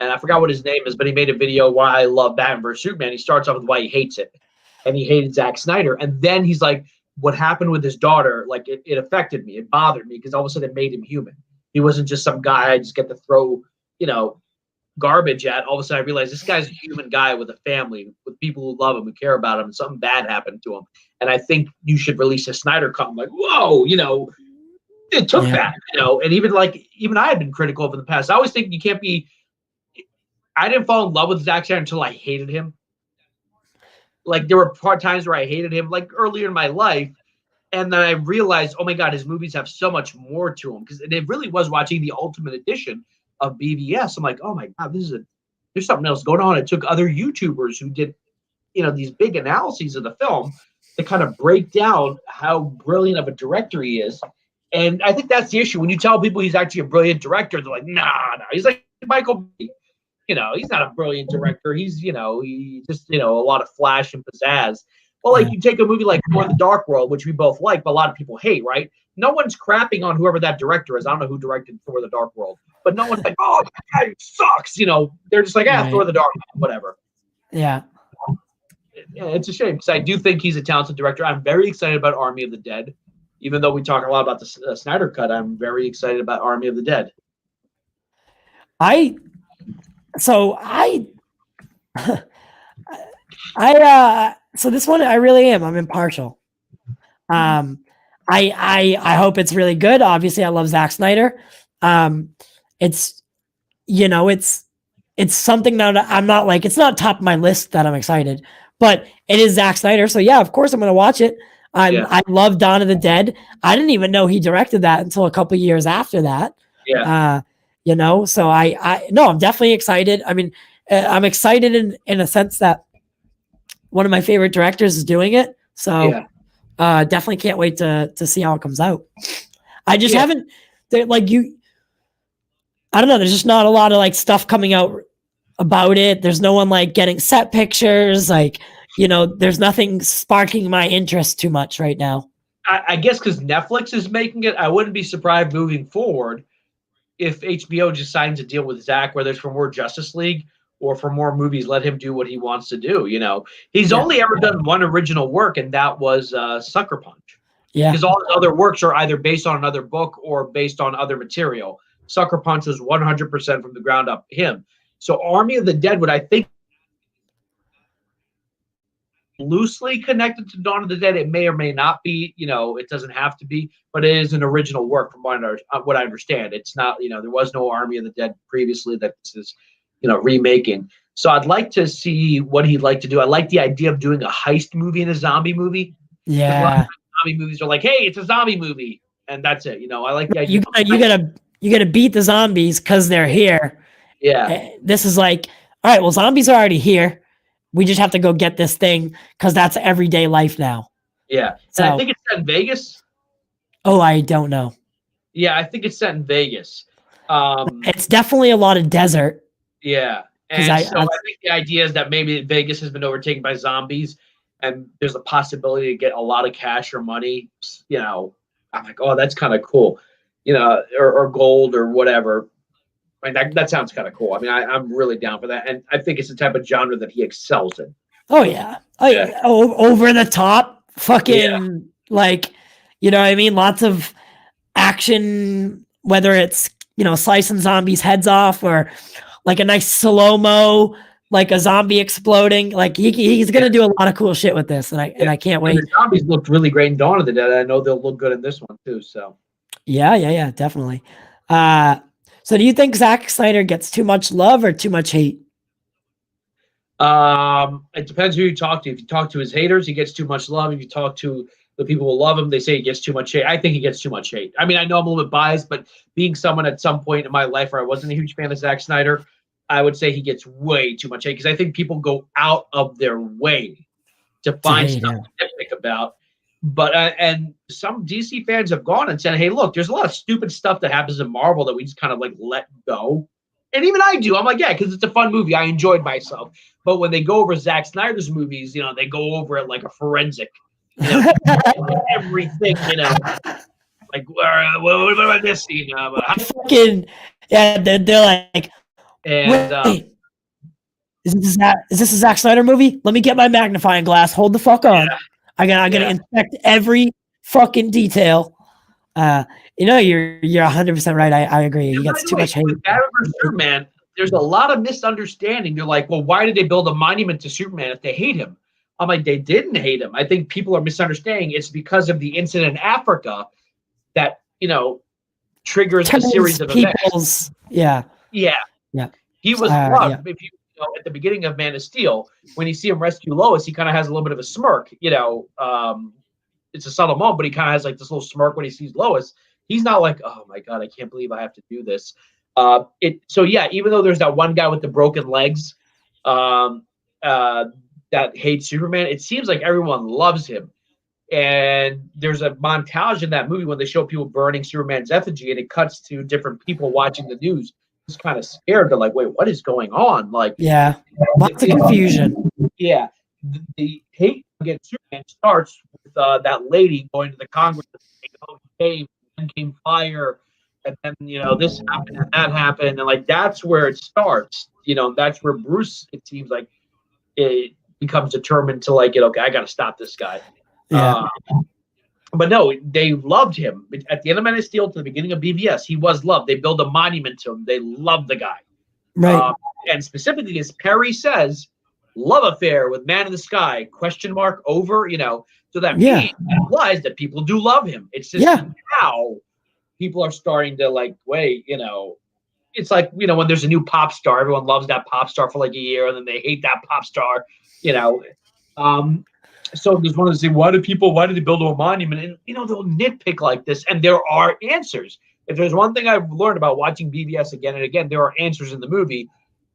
and I forgot what his name is, but he made a video why I love Batman vs Superman. He starts off with why he hates it, and he hated Zack Snyder, and then he's like, what happened with his daughter, like it affected me, it bothered me, because all of a sudden it made him human. He wasn't just some guy I just get to throw, garbage at. All of a sudden I realized this guy's a human guy with a family, with people who love him, who care about him, and something bad happened to him. And I think you should release a Snyder Cut. I'm like, whoa, it took that, and even I had been critical of in the past. I always think you can't be. I didn't fall in love with Zack Snyder until I hated him. Like, there were times where I hated him, like earlier in my life, and then I realized, oh my God, his movies have so much more to them, because it really was watching the Ultimate Edition of BVS. I'm like, oh my God, there's something else going on. It took other YouTubers who did, these big analyses of the film to kind of break down how brilliant of a director he is. And I think that's the issue. When you tell people he's actually a brilliant director, they're like, nah, he's like Michael B. He's not a brilliant director. He's, he just, a lot of flash and pizzazz. Well, like, you take a movie like Thor: The Dark World, which we both like, but a lot of people hate, right? No one's crapping on whoever that director is. I don't know who directed Thor: The Dark World, but no one's like, oh, that guy sucks. They're just like, Thor: The Dark World, whatever. Yeah. Yeah, it's a shame, because I do think he's a talented director. I'm very excited about Army of the Dead. Even though we talk a lot about the Snyder Cut, I'm very excited about Army of the Dead. So this one, I really am. I'm impartial. I hope it's really good. Obviously, I love Zack Snyder. It's it's something that I'm not like, it's not top of my list that I'm excited, but it is Zack Snyder. So yeah, of course I'm going to watch it. I love Dawn of the Dead. I didn't even know he directed that until a couple years after that. Yeah. So no, I'm definitely excited. I mean, I'm excited in a sense that one of my favorite directors is doing it. So definitely can't wait to see how it comes out. I just haven't, like you, I don't know. There's just not a lot of like stuff coming out about it. There's no one like getting set pictures. Like, there's nothing sparking my interest too much right now. I guess because Netflix is making it, I wouldn't be surprised moving forward if HBO just signs a deal with Zach, whether it's for more Justice League or for more movies, let him do what he wants to do. He's only ever done one original work, and that was Sucker Punch. Yeah. Because all his other works are either based on another book or based on other material. Sucker Punch was 100% from the ground up him. So Army of the Dead, what I think loosely connected to Dawn of the Dead, it may or may not be. It doesn't have to be, but it is an original work from what I understand. It's not, there was no Army of the Dead previously that this is, remaking. So I'd like to see what he'd like to do. I like the idea of doing a heist movie and a zombie movie. Yeah. A lot of zombie movies are like, hey, it's a zombie movie, and that's it. I like the idea. You gotta beat the zombies because they're here. Yeah. This is like, all right, well, zombies are already here. We just have to go get this thing because that's everyday life now. Yeah. So I think it's set in Vegas. Oh, I don't know. Yeah, I think it's set in Vegas. It's definitely a lot of desert. Yeah. And I think the idea is that maybe Vegas has been overtaken by zombies and there's a possibility to get a lot of cash or money. I'm like, oh, that's kind of cool. Or gold or whatever. I mean, that sounds kind of cool. I mean, I'm really down for that. And I think it's the type of genre that he excels in. Oh, yeah. Over the top. Fucking, like, you know what I mean? Lots of action, whether it's, slicing zombies' heads off or like a nice slow-mo, like a zombie exploding. Like, he's going to do a lot of cool shit with this. And I can't wait. And the zombies looked really great in Dawn of the Dead. I know they'll look good in this one, too. So, yeah, definitely. So do you think Zack Snyder gets too much love or too much hate? It depends who you talk to. If you talk to his haters, he gets too much love. If you talk to the people who love him, they say he gets too much hate. I think he gets too much hate. I mean, I know I'm a little bit biased, but being someone at some point in my life where I wasn't a huge fan of Zack Snyder, I would say he gets way too much hate because I think people go out of their way to find stuff to nitpick about. But and some DC fans have gone and said, hey, look, there's a lot of stupid stuff that happens in Marvel that we just kind of like let go. And even I do. I'm like, yeah, because it's a fun movie. I enjoyed myself. But when they go over Zack Snyder's movies, they go over it like a forensic. Everything, like, what about this scene? Fucking, yeah, they're like, and is this a Zack Snyder movie? Let me get my magnifying glass. Hold the fuck on. Yeah. I gotta inspect every fucking detail. You're 100% right. I agree. He gets too much hate. With Batman vs Superman, there's a lot of misunderstanding. They're like, well, why did they build a monument to Superman if they hate him? I'm like, they didn't hate him. I think people are misunderstanding. It's because of the incident in Africa that triggers a series of events. Yeah. He was loved. If you at the beginning of Man of Steel, when you see him rescue Lois, he kind of has a little bit of a smirk. It's a subtle moment, but he kind of has like this little smirk when he sees Lois. He's not like, oh my God, I can't believe I have to do this. Even though there's that one guy with the broken legs that hates Superman, it seems like everyone loves him. And there's a montage in that movie when they show people burning Superman's effigy, and it cuts to different people watching the news. Just kind of scared. They're like, wait, what is going on? Like, lots of confusion. Yeah. The hate against Superman starts with that lady going to the Congress and saying, oh, he came fire, and then this happened and that happened, and like that's where it starts. That's where Bruce, it seems like, it becomes determined to like, okay, I got to stop this guy. Yeah. But no, they loved him. At the end of Man of Steel to the beginning of BVS, he was loved. They build a monument to him. They love the guy. Right. And specifically, as Perry says, love affair with Man in the Sky, ? Over, so that implies that people do love him. It's just now people are starting to like, wait, it's like, when there's a new pop star, everyone loves that pop star for like a year and then they hate that pop star, so there's one to say, why did they build a monument? And, they'll nitpick like this, and there are answers. If there's one thing I've learned about watching BVS again and again, there are answers in the movie.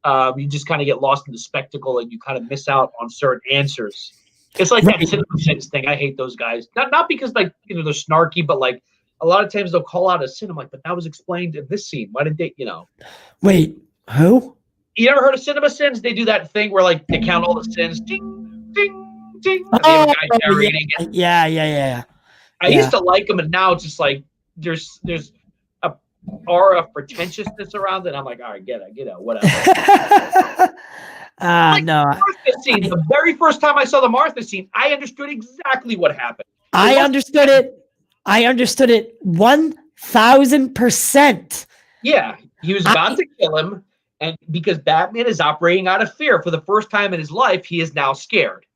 You just kind of get lost in the spectacle and you kind of miss out on certain answers. It's like that CinemaSins thing. I hate those guys. Not because like, they're snarky, but like a lot of times they'll call out a sin. I'm like, but that was explained in this scene. Why didn't they, Wait, who? You ever heard of CinemaSins? They do that thing where like they count all the sins. Ding, ding, ding. And they have a guy narrating it. Yeah. I used to like them, and now it's just like there's a aura of pretentiousness around it. I'm like, all right, get it, whatever. No. Martha scene. The very first time I saw the Martha scene, I understood exactly what happened. I understood it 1,000%. Yeah, he was about to kill him, and because Batman is operating out of fear for the first time in his life, he is now scared.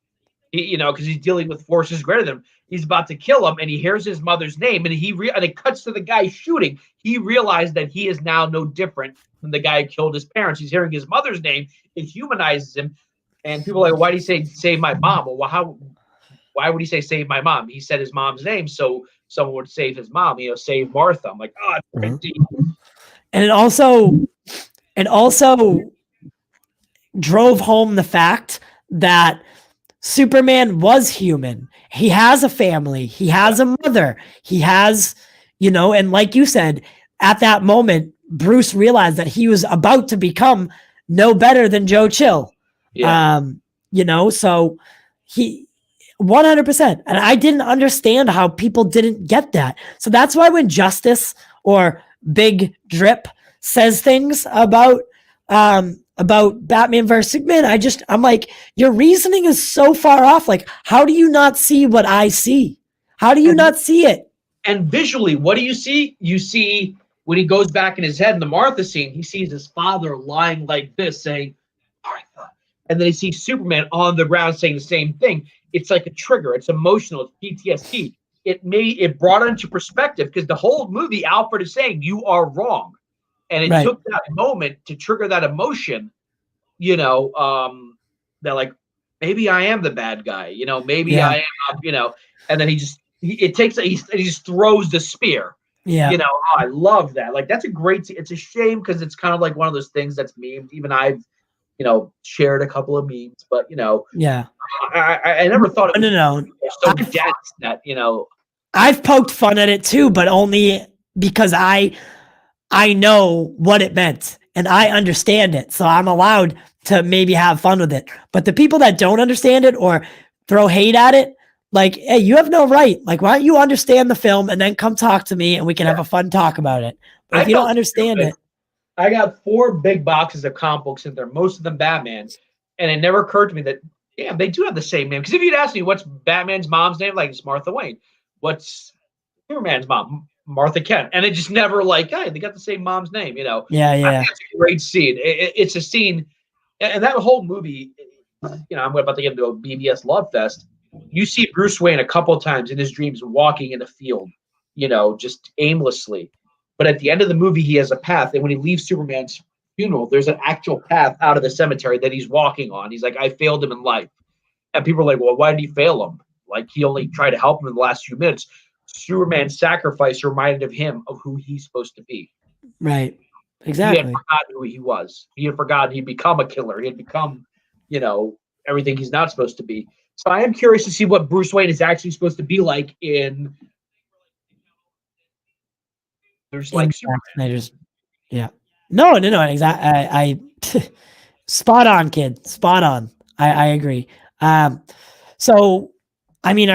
Because he's dealing with forces greater than him. He's about to kill him, and he hears his mother's name, and and it cuts to the guy shooting. He realized that he is now no different than the guy who killed his parents. He's hearing his mother's name. It humanizes him, and people are like, why did he say save my mom? Well, why would he say save my mom? He said his mom's name, so someone would save his mom. Save Martha. I'm like, and it also drove home the fact that Superman was human. He has a family. He has a mother. He has, and like you said, at that moment, Bruce realized that he was about to become no better than Joe Chill. Yeah. So he 100%. And I didn't understand how people didn't get that. So that's why when Justice or Big Drip says things about Batman versus Superman, I'm like, your reasoning is so far off. Like, how do you not see what I see? How do you not see it? And visually, what do you see? You see when he goes back in his head in the Martha scene, he sees his father lying like this saying, Martha. And then he sees Superman on the ground saying the same thing. It's like a trigger. It's emotional. It's PTSD. It brought it into perspective because the whole movie, Alfred is saying, you are wrong. And it took that moment to trigger that emotion, that like, maybe I am the bad guy, maybe I am, and then he just throws the spear. Yeah. I love that. Like, that's it's a shame because it's kind of like one of those things that's memed. Even I've, shared a couple of memes, but, I never thought it was so dense that, I've poked fun at it too, but only because I know what it meant and I understand it. So I'm allowed to maybe have fun with it. But the people that don't understand it or throw hate at it, like, hey, you have no right. Like, why don't you understand the film and then come talk to me and we can have a fun talk about it. But if you don't understand it. I got 4 big boxes of comic books in there, most of them Batman. And it never occurred to me that, damn, they do have the same name. Because if you'd ask me what's Batman's mom's name, like, it's Martha Wayne. What's Superman's mom? Martha Kent. And it just never like, hey, they got the same mom's name, Yeah. I think it's a great scene. It's a scene, and that whole movie, I'm about to get into a BBS love fest. You see Bruce Wayne a couple of times in his dreams walking in a field, just aimlessly. But at the end of the movie, he has a path. And when he leaves Superman's funeral, there's an actual path out of the cemetery that he's walking on. He's like, I failed him in life. And people are like, well, why did he fail him? Like, he only tried to help him in the last few minutes. Superman's sacrifice reminded of him of who he's supposed to be. Right. Exactly. He had forgotten who he was. He had forgotten he'd become a killer. He had become, everything he's not supposed to be. So I am curious to see what Bruce Wayne is actually supposed to be like in. There's like Snyder's. Yeah. No. Exactly. I spot on, kid. Spot on. I agree. So, I mean,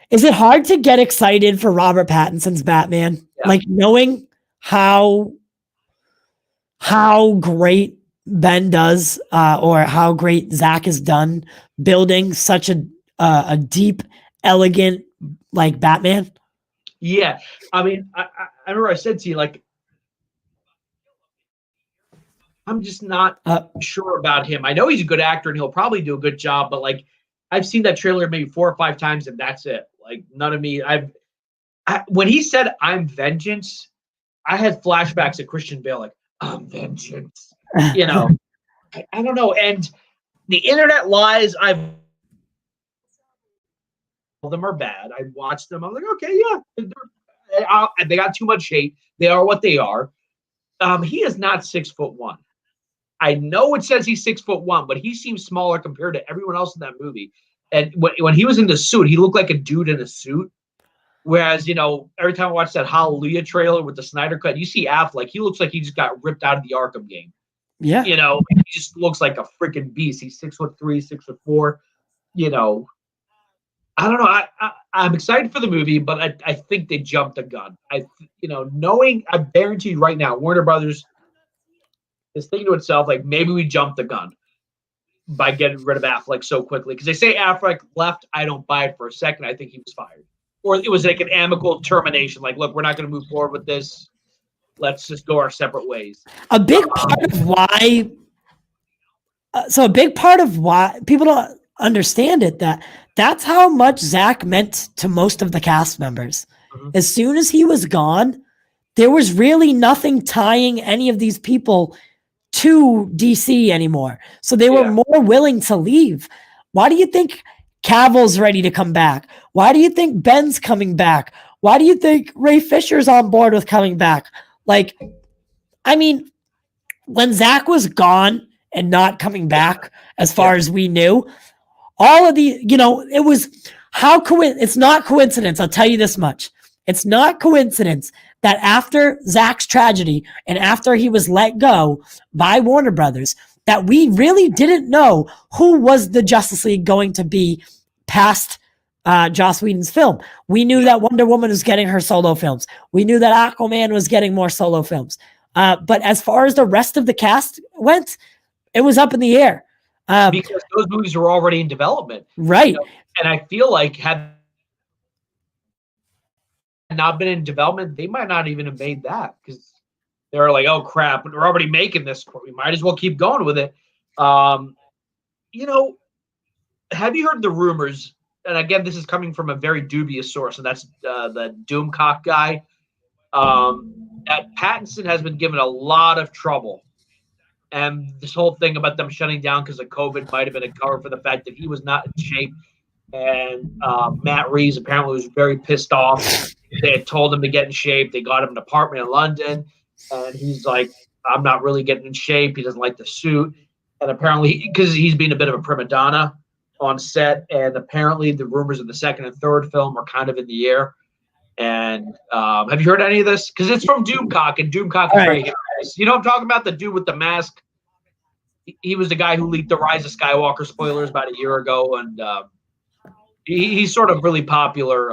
is it hard to get excited for Robert Pattinson's Batman? Yeah. Like, knowing how great Ben does, or how great Zach has done building such a deep, elegant, like, Batman? Yeah. I mean, I remember I said to you, like, I'm just not sure about him. I know he's a good actor and he'll probably do a good job, but like I've seen that trailer maybe 4 or 5 times and that's it. Like none of me. When he said "I'm vengeance," I had flashbacks of Christian Bale, like "I'm vengeance." You know, I don't know. And the internet lies. Them are bad. I watched them. I'm like, okay, yeah, they got too much hate. They are what they are. He is not 6'1". I know it says he's 6'1", but he seems smaller compared to everyone else in that movie. And when he was in the suit, he looked like a dude in a suit. Whereas, every time I watch that Hallelujah trailer with the Snyder Cut, you see Affleck, he looks like he just got ripped out of the Arkham game. Yeah. He just looks like a freaking beast. He's 6'3", 6'4". I don't know. I'm excited for the movie, but I think they jumped the gun. I guarantee you right now, Warner Brothers is thinking to itself, like, maybe we jumped the gun by getting rid of Affleck so quickly. Because they say Affleck left. I don't buy it for a second. I think he was fired. Or it was like an amicable termination. Like, look, we're not going to move forward with this. Let's just go our separate ways. A big part of why people don't understand it, that's how much Zach meant to most of the cast members. Mm-hmm. As soon as he was gone, there was really nothing tying any of these people to DC anymore. So they were more willing to leave. Why do you think Cavill's ready to come back? Why do you think Ben's coming back? Why do you think Ray Fisher's on board with coming back? Like, I mean, when Zach was gone and not coming back, as far as we knew, all of the, it was it's not coincidence. I'll tell you this much. It's not coincidence that after Zach's tragedy and after he was let go by Warner Brothers, that we really didn't know who was the Justice League going to be past Joss Whedon's film. We knew that Wonder Woman was getting her solo films. We knew that Aquaman was getting more solo films. But as far as the rest of the cast went, it was up in the air. Because those movies were already in development. Right. And I feel like had not been in development, they might not even have made that because they're like, oh crap, we're already making this. We might as well keep going with it. Have you heard the rumors? And again, this is coming from a very dubious source, and that's the Doomcock guy. That Pattinson has been given a lot of trouble. And this whole thing about them shutting down because of COVID might have been a cover for the fact that he was not in shape. And Matt Reeves apparently was very pissed off. They had told him to get in shape. They got him an apartment in London. And he's like, I'm not really getting in shape. He doesn't like the suit. And apparently, because he's been a bit of a prima donna on set. And apparently the rumors of the second and third film are kind of in the air. And have you heard any of this? Because it's from Doomcock, and Doomcock is very hilarious. You know what I'm talking about? The dude with the mask. He was the guy who leaked the Rise of Skywalker spoilers about a year ago, and he's sort of really popular.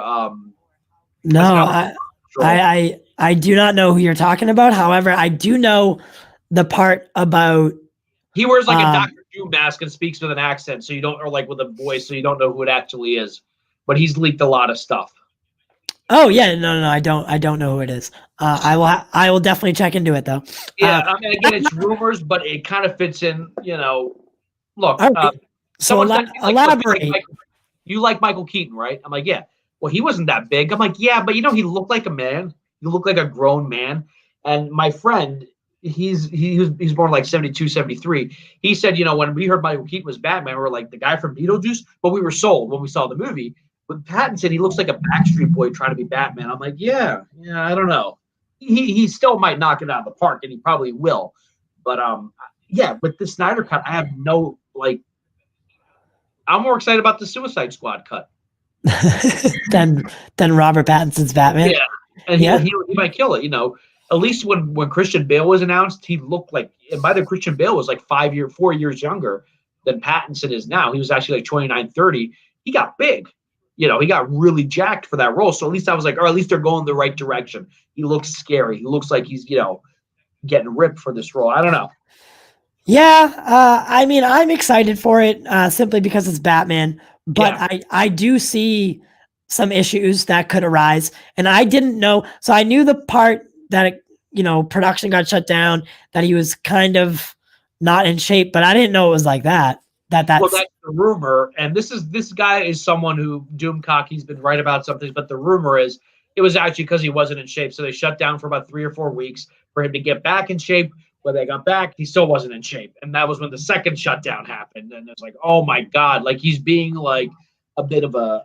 No, I do not know who you're talking about. However, I do know the part about he wears like a Dr. Doom mask and speaks with an accent, so you don't, or like with a voice, so you don't know who it actually is. But he's leaked a lot of stuff. Oh yeah, no, I don't know who it is. I will definitely check into it though. Yeah, I mean, again, it's rumors, but it kind of fits in. Look. Right. So elaborate. You like Michael Keaton, right? I'm like, yeah. Well, he wasn't that big. I'm like, yeah, but he looked like a man. He looked like a grown man. And my friend, he's born like 72, 73. He said, when we heard Michael Keaton was Batman, we were like the guy from Beetlejuice, but we were sold when we saw the movie. With Pattinson, he looks like a Backstreet Boy trying to be Batman. I'm like, yeah, I don't know. He still might knock it out of the park, and he probably will. But with the Snyder cut, I have no I'm more excited about the Suicide Squad cut than Robert Pattinson's Batman. Yeah, and he might kill it. At least when Christian Bale was announced, he looked like, and by the Christian Bale was like 4 years younger than Pattinson is now. He was actually like 29, 30. He got big. He got really jacked for that role. So at least I was like, at least they're going the right direction. He looks scary. He looks like he's, getting ripped for this role. I don't know. Yeah. I mean, I'm excited for it simply because it's Batman, but I do see some issues that could arise. And I didn't know. So I knew the part that, production got shut down, that he was kind of not in shape, but I didn't know it was like that. Well, That's that's the rumor, and this guy is someone who Doomcocky's been right about something, but the rumor is it was actually because he wasn't in shape, so they shut down for about 3 or 4 weeks for him to get back in shape. When they got back, he still wasn't in shape, and that was when the second shutdown happened. And it's like, oh my god, like he's being like a bit of a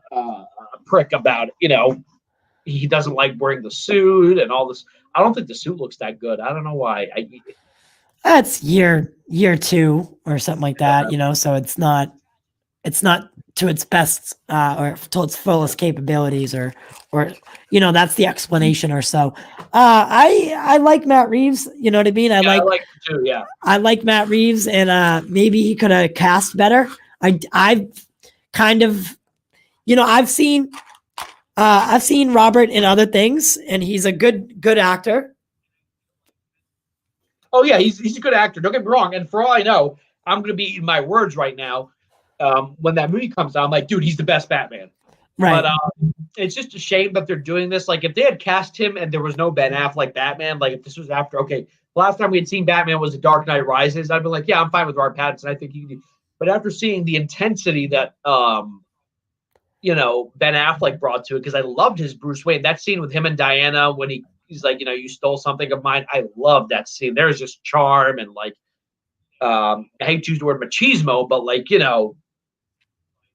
prick about he doesn't like wearing the suit and all this. I don't think the suit looks that good. I don't know why. that's year 2 or something like that, so it's not to its best or to its fullest capabilities or that's the explanation or so. I like Matt Reeves, you know what I mean? I like him too, yeah. I like Matt Reeves, and maybe he could have cast better. I've kind of I've seen Robert in other things, and he's a good actor. Oh yeah, he's a good actor. Don't get me wrong. And for all I know, I'm going to be eating my words right now. When that movie comes out, I'm like, dude, he's the best Batman. Right. But it's just a shame that they're doing this. Like, if they had cast him and there was no Ben Affleck Batman, like if this was after, okay, the last time we had seen Batman was The Dark Knight Rises, I'd be like, yeah, I'm fine with Robert Pattinson. I think he can do. But after seeing the intensity that Ben Affleck brought to it, because I loved his Bruce Wayne. That scene with him and Diana when he's like, you stole something of mine. I love that scene. There's just charm and like, I hate to use the word machismo, but like,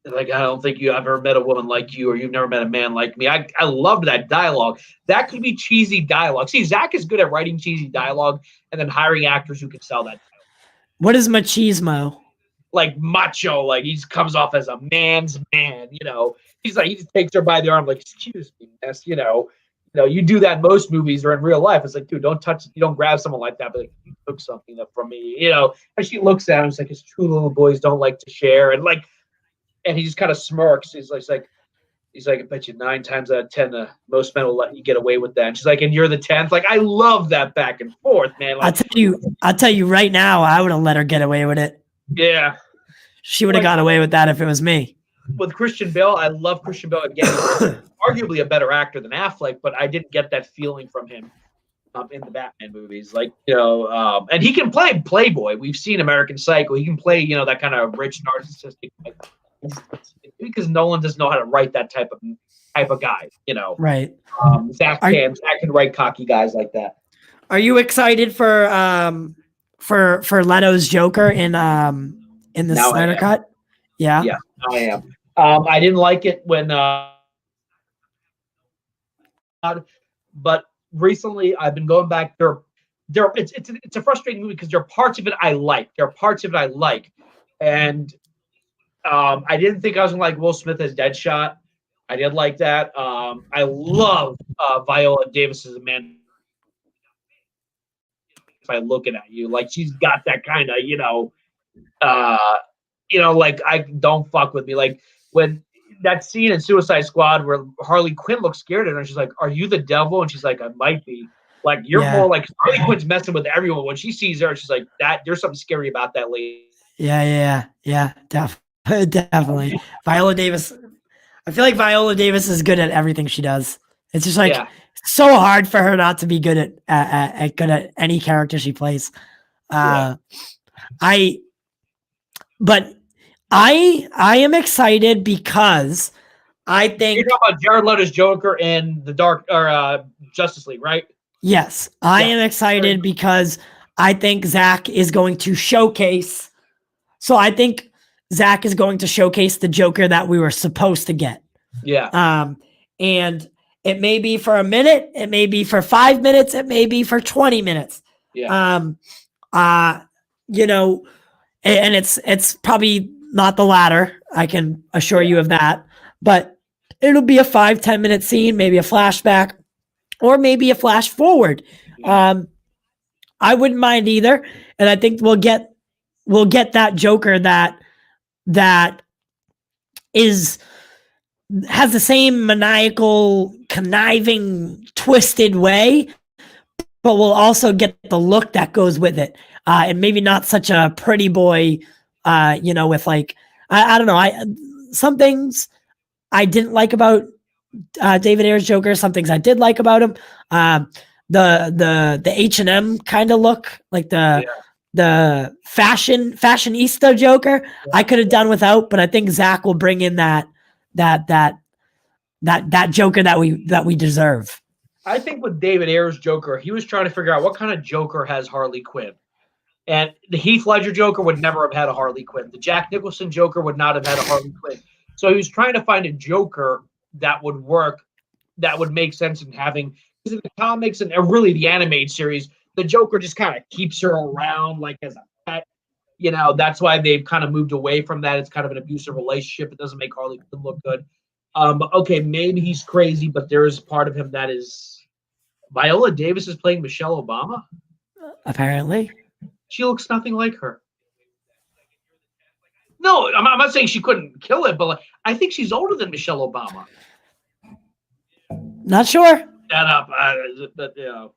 like, I don't think you ever met a woman like you, or you've never met a man like me. I loved that dialogue. That could be cheesy dialogue. See, Zach is good at writing cheesy dialogue and then hiring actors who can sell that. What is machismo? Like macho, like he comes off as a man's man, He's like, he just takes her by the arm, like, excuse me, miss, you do that in most movies or in real life. It's like, dude, don't touch, you don't grab someone like that, but like, you took something up from me, And she looks at him, it's like, his true little boys don't like to share, and he just kind of smirks. He's like, I bet you 9 times out of 10, most men will let you get away with that. And she's like, and you're the 10th. Like, I love that back and forth, man. Like, I'll tell you right now, I would have let her get away with it. Yeah. She would have got away with that if it was me. With Christian Bale, I love Christian Bale again. Arguably a better actor than Affleck, but I didn't get that feeling from him in the Batman movies. Like, and he can play Playboy. We've seen American Psycho. He can play, that kind of rich, narcissistic, because Nolan doesn't know how to write that type of guy, Right. Zach can write cocky guys like that. Are you excited for Leto's Joker in the Snyder Cut? Yeah. Yeah, I am. I didn't like it when but recently I've been going back there. It's a frustrating movie because there are parts of it I like. And I didn't think I was gonna like Will Smith as Deadshot. I did like that. I love Viola Davis as Amanda. By looking at you, like she's got that kind of, like, I don't fuck with me. Like when that scene in Suicide Squad where Harley Quinn looks scared at her, and she's like, "Are you the devil?" And she's like, "I might be." Like, you're more like Harley Quinn's messing with everyone. When she sees her, she's like, "There's something scary about that lady." Yeah, definitely. Viola Davis. I feel like Viola Davis is good at everything she does. It's just like so hard for her not to be good at any character she plays. But I am excited because I think you're talking about Jared Leto's Joker in the Dark or Justice League, right? Yes, I am excited because I think Zach is going to showcase. So I think Zach is going to showcase the Joker that we were supposed to get. Yeah. And it may be for a minute, it may be for 5 minutes, it may be for 20 minutes. Yeah. And it's probably not the latter. I can assure you of that. But it'll be a 5-10 minute scene, maybe a flashback, or maybe a flash forward. I wouldn't mind either. And I think we'll get that Joker that has the same maniacal, conniving, twisted way, but we'll also get the look that goes with it. And maybe not such a pretty boy, with like, I don't know. Some things I didn't like about David Ayer's Joker. Some things I did like about him. The H&M kind of look, like the fashionista Joker, I could have done without, but I think Zach will bring in that Joker that we deserve. I think with David Ayer's Joker, he was trying to figure out what kind of Joker has Harley Quinn. And the Heath Ledger Joker would never have had a Harley Quinn. The Jack Nicholson Joker would not have had a Harley Quinn. So he was trying to find a Joker that would work, that would make sense in having, because in the comics and really the animated series, the Joker just kind of keeps her around like as a pet. That's why they've kind of moved away from that. It's kind of an abusive relationship. It doesn't make Harley Quinn look good. But okay, maybe he's crazy, but there is part of him that is. Viola Davis is playing Michelle Obama. Apparently, she looks nothing like her. No, I'm not saying she couldn't kill it, but I think she's older than Michelle Obama. Not sure. That up, but I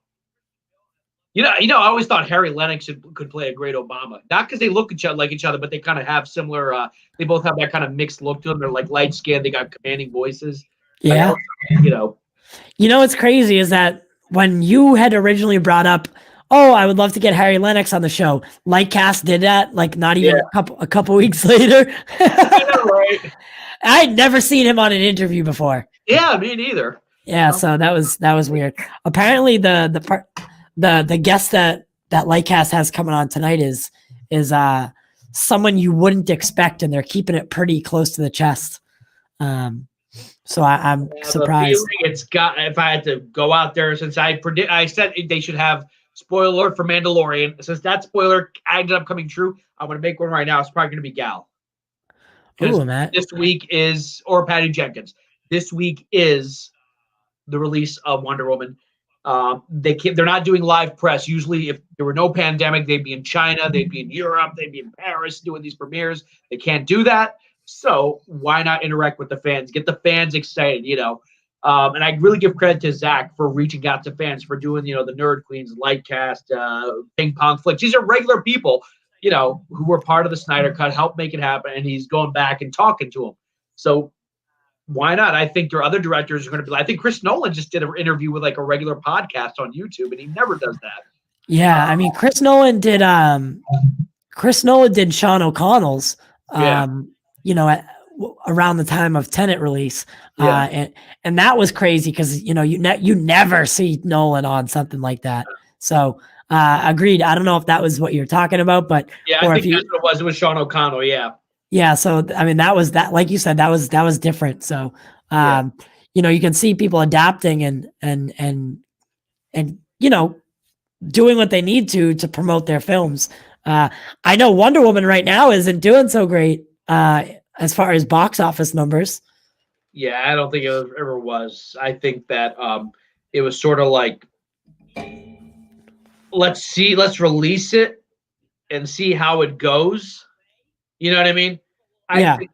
always thought Harry Lennox could play a great Obama. Not because they look like each other, but they kind of have similar. They both have that kind of mixed look to them. They're like light skinned. They got commanding voices. Yeah. What's crazy is that when you had originally brought up, I would love to get Harry Lennox on the show, Lightcast did that, like not even a couple weeks later. Right. I'd never seen him on an interview before. Yeah, me neither. Yeah, so that was weird. Apparently, the guest that Lightcast has coming on tonight is someone you wouldn't expect, and they're keeping it pretty close to the chest. So I'm surprised. It's got. If I had to go out there, since I said they should have spoiler alert for Mandalorian. Since that spoiler ended up coming true, I'm going to make one right now. It's probably going to be Gal. Ooh, Matt. This week is, or Patty Jenkins. This week is the release of Wonder Woman. They're not doing live press. Usually, if there were no pandemic, they'd be in China, they'd be in Europe, they'd be in Paris doing these premieres. They can't do that. So why not interact with the fans? Get the fans excited, And I really give credit to Zach for reaching out to fans, for doing, the Nerd Queens, Lightcast, Ping Pong Flicks. These are regular people, who were part of the Snyder Cut, helped make it happen, and he's going back and talking to them. So why not? I think there are other directors who are going to be. I think Chris Nolan just did an interview with like a regular podcast on YouTube, and he never does that. Yeah, I mean, Chris Nolan did Sean O'Connell's. Around the time of Tenet release. And that was crazy because, you never see Nolan on something like that. So agreed. I don't know if that was what you're talking about, but yeah, I think that's what it was. It was Sean O'Connell. Yeah. Yeah. So, I mean, that was that, like you said, that was different. So, you can see people adapting and doing what they need to promote their films. I know Wonder Woman right now isn't doing so great. As far as box office numbers. Yeah, I don't think it ever was. I think that it was sort of like, let's release it and see how it goes. You know what I mean? I think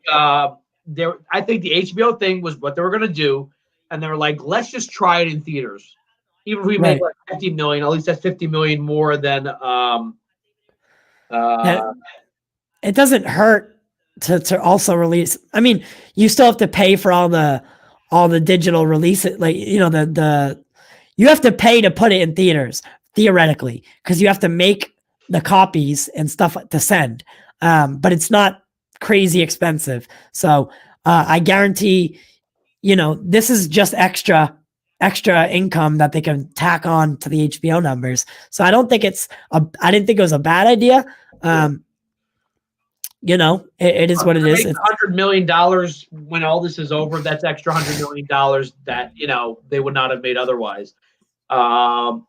the HBO thing was what they were going to do, and they were like, let's just try it in theaters. Even if we make like 50 million, at least that's 50 million more than it doesn't hurt to also release. I mean, you still have to pay for all the digital releases, like you have to pay to put it in theaters theoretically, because you have to make the copies and stuff to send. But it's not crazy expensive. So I guarantee, this is just extra income that they can tack on to the HBO numbers. So I don't think I didn't think it was a bad idea. It is what it is. $100 million when all this is over. That's extra $100 million that they would not have made otherwise. I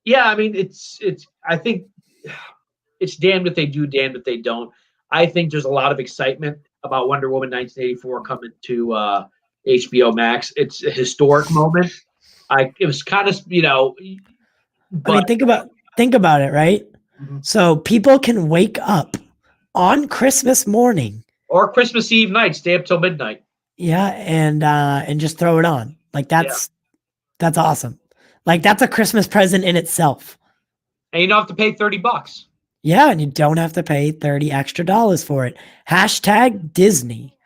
mean, it's. I think it's damned if they do, damned if they don't. I think there's a lot of excitement about Wonder Woman 1984 coming to HBO Max. It's a historic moment. It was kind of But, I mean, think about it, right? Mm-hmm. So people can wake up on Christmas morning or Christmas Eve night, stay up till midnight. Yeah, and just throw it on. Like that's awesome. Like that's a Christmas present in itself. And you don't have to pay $30. Yeah, and you don't have to pay $30 extra for it. # Disney.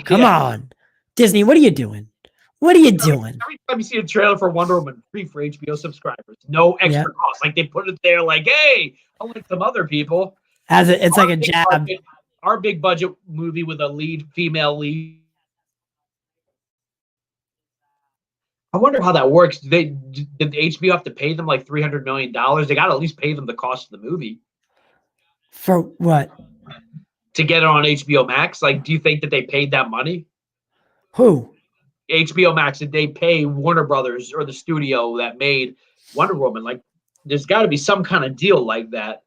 Come on. Disney, what are you doing? What are you doing? Every time you see a trailer for Wonder Woman, free for HBO subscribers, no extra Yeah. cost. Like they put it there, like, hey, unlike some other people, It's like a big jab. budget, our big budget movie with a female lead. I wonder how that works. Did HBO have to pay them like $300 million? They got to at least pay them the cost of the movie For what? to get it on HBO Max. Like, do you think that they paid that money? Who? HBO Max, did they pay Warner Brothers or the studio that made Wonder Woman? Like, there's got to be some kind of deal like that.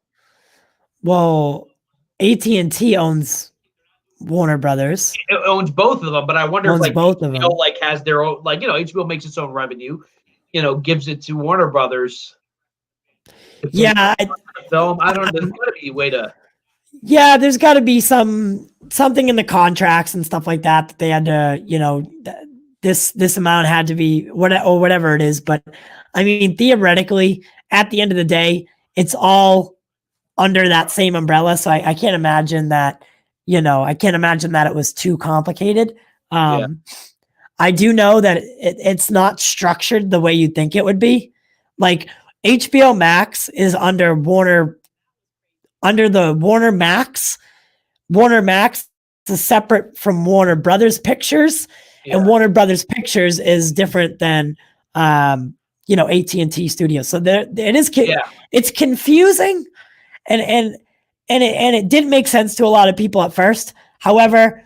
Well, AT&T owns Warner Brothers. It owns both of them, but I wonder if like both of them. like has their own, like, HBO makes its own revenue, gives it to Warner Brothers. Yeah, film. I don't know. There's got to be a way to. Yeah, there's got to be something in the contracts and stuff like that they had to, this amount had to be whatever it is. But I mean, theoretically, at the end of the day, it's all under that same umbrella. So I can't imagine that, it was too complicated. Yeah. I do know that it's not structured the way you think it would be. Like HBO Max is under the Warner Max. Warner Max is separate from Warner Brothers Pictures, and Warner Brothers Pictures is different than AT&T Studios. So it's confusing, and it didn't make sense to a lot of people at first. However,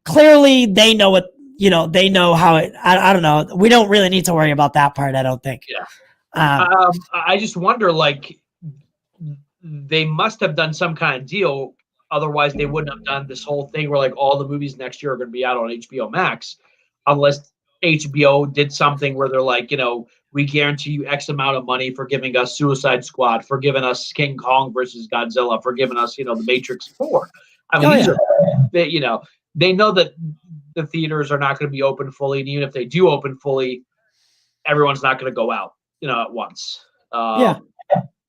clearly they know what they know how it. I don't know. We don't really need to worry about that part. I don't think. Yeah. I just wonder, like, they must have done some kind of deal. Otherwise, they wouldn't have done this whole thing where like all the movies next year are going to be out on HBO Max, unless HBO did something where they're like, we guarantee you X amount of money for giving us Suicide Squad, for giving us King Kong versus Godzilla, for giving us, The Matrix 4. I mean, they know that the theaters are not going to be open fully, and even if they do open fully, everyone's not going to go out, at once.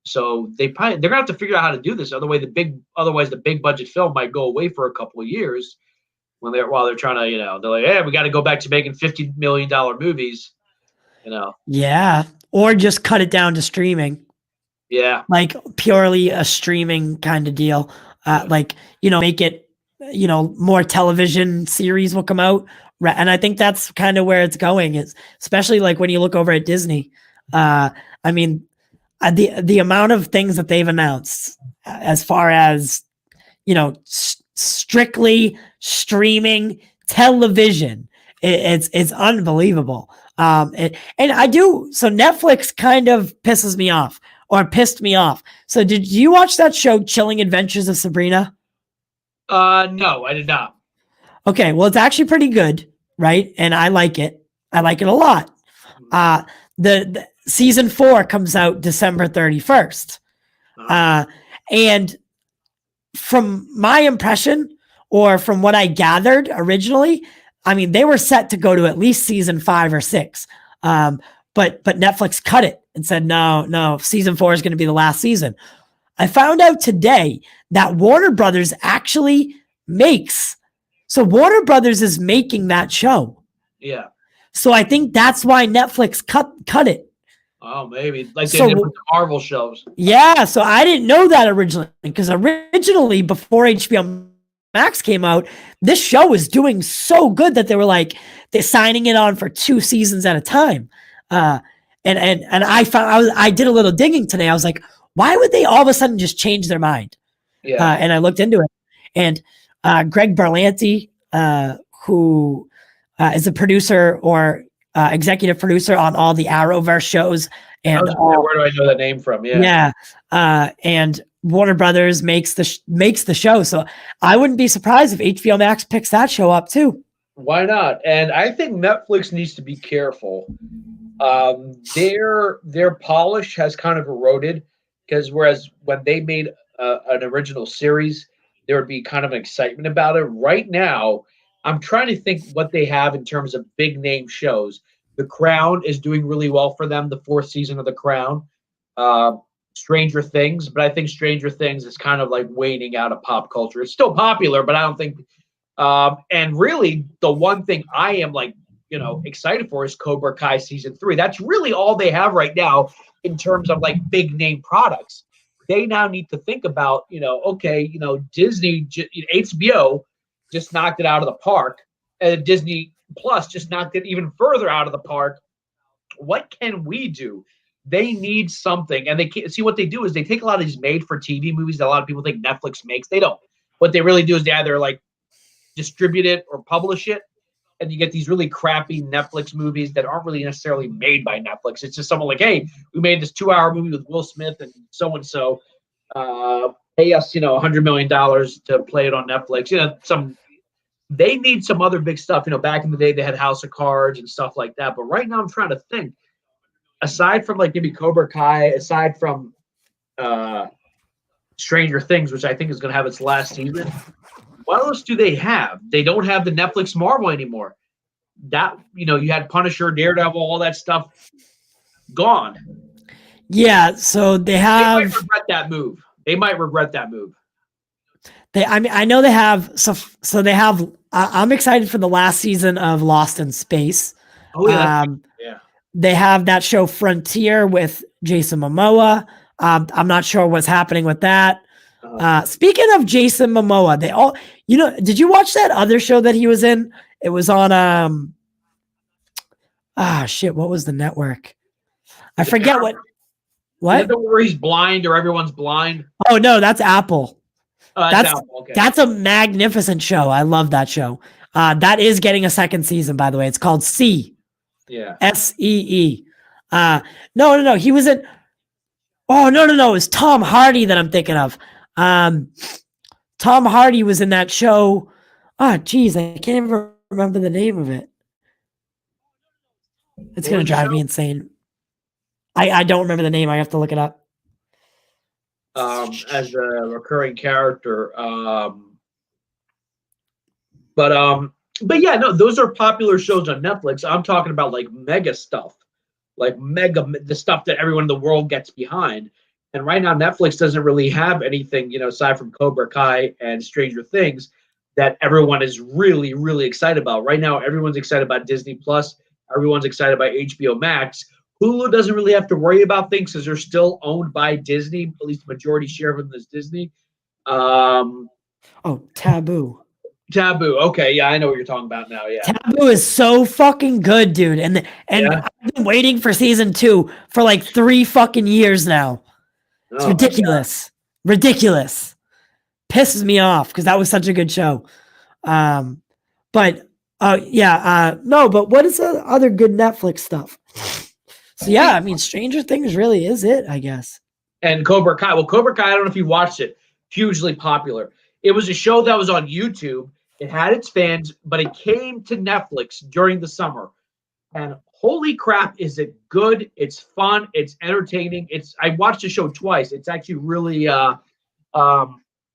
So they're gonna have to figure out how to do this. Otherwise, the big budget film might go away for a couple of years while they're trying to, they're like, hey, we got to go back to making $50 million movies. Yeah, or just cut it down to streaming. Yeah, like purely a streaming kind of deal. Like make it, more television series will come out, and I think that's kind of where it's going. Is especially like when you look over at Disney. I mean. The amount of things that they've announced as far as strictly streaming television, it's unbelievable. And I do, so Netflix kind of pissed me off. So did you watch that show Chilling Adventures of Sabrina? No, I did not. Okay, well, it's actually pretty good, right? And I like it a lot. The season 4 comes out December 31st. And from my impression, or from what I gathered originally, I mean, they were set to go to at least season 5 or 6. But Netflix cut it and said, no, season 4 is going to be the last season. I found out today that Warner Brothers actually Warner Brothers is making that show. Yeah. So I think that's why Netflix cut it. Oh, maybe like they did with the Marvel shows. Yeah, so I didn't know that originally, because originally before HBO Max came out, this show was doing so good that they were like they're signing it on for 2 seasons at a time. And I did a little digging today. I was like, why would they all of a sudden just change their mind? Yeah. And I looked into it, and Greg Berlanti, who is a producer or executive producer on all the Arrowverse shows. And where do I know that name from? Yeah. And Warner Brothers makes the show. So I wouldn't be surprised if HBO Max picks that show up too. Why not? And I think Netflix needs to be careful. Their polish has kind of eroded, because whereas when they made an original series, there would be kind of an excitement about it. Right now, I'm trying to think what they have in terms of big name shows. The Crown is doing really well for them, the 4th season of The Crown. Stranger Things, but I think Stranger Things is kind of like waning out of pop culture. It's still popular, but I don't think and really the one thing I am like excited for is Cobra Kai season 3. That's really all they have right now in terms of like big name products. They now need to think about, okay, Disney, HBO just knocked it out of the park, and Disney Plus just knocked it even further out of the park. What can we do? They need something, and they can't see what they do is they take a lot of these made-for-TV movies that a lot of people think Netflix makes. They don't. What they really do is they either like distribute it or publish it, and you get these really crappy Netflix movies that aren't really necessarily made by Netflix. It's just someone like, hey, we made this 2-hour movie with Will Smith and so-and-so. Pay us, $100 million to play it on Netflix. They need some other big stuff. Back in the day, they had House of Cards and stuff like that. But right now, I'm trying to think. Aside from like maybe Cobra Kai, aside from Stranger Things, which I think is going to have its last season, what else do they have? They don't have the Netflix Marvel anymore. That you had Punisher, Daredevil, all that stuff gone. Yeah, so they have. They might regret that move. I know they have. So they have. I'm excited for the last season of Lost in Space. Oh yeah. Yeah. They have that show Frontier with Jason Momoa. I'm not sure what's happening with that. Speaking of Jason Momoa, they all, did you watch that other show that he was in? It was on, what was the network? I forget what. Is it the one where he's blind or everyone's blind? Oh no, that's Apple. That's Apple. Okay. That's a magnificent show. I love that show. That is getting a second season, by the way. It's called C. Yeah. SEE. No. He was in. Oh no. It was Tom Hardy that I'm thinking of. Tom Hardy was in that show. Oh, geez, I can't even remember the name of it. It's gonna drive me insane. I don't remember the name. I have to look it up. As a recurring character. But yeah, no, those are popular shows on Netflix. I'm talking about like mega stuff, the stuff that everyone in the world gets behind. And right now, Netflix doesn't really have anything, aside from Cobra Kai and Stranger Things, that everyone is really, really excited about. Right now, everyone's excited about Disney Plus. Everyone's excited about HBO Max. Hulu doesn't really have to worry about things because they're still owned by Disney. At least the majority share of them is Disney. Taboo. Okay, yeah, I know what you're talking about now. Yeah, Taboo is so fucking good, dude. And I've been waiting for season 2 for like 3 fucking years now. It's ridiculous. Ridiculous. Pisses me off because that was such a good show. But what is the other good Netflix stuff? So yeah, I mean, Stranger Things really is it, I guess. And Cobra Kai. Well, Cobra Kai, I don't know if you watched it. Hugely popular. It was a show that was on YouTube. It had its fans, but it came to Netflix during the summer. And holy crap, is it good? It's fun. It's entertaining. I watched the show twice. It's actually really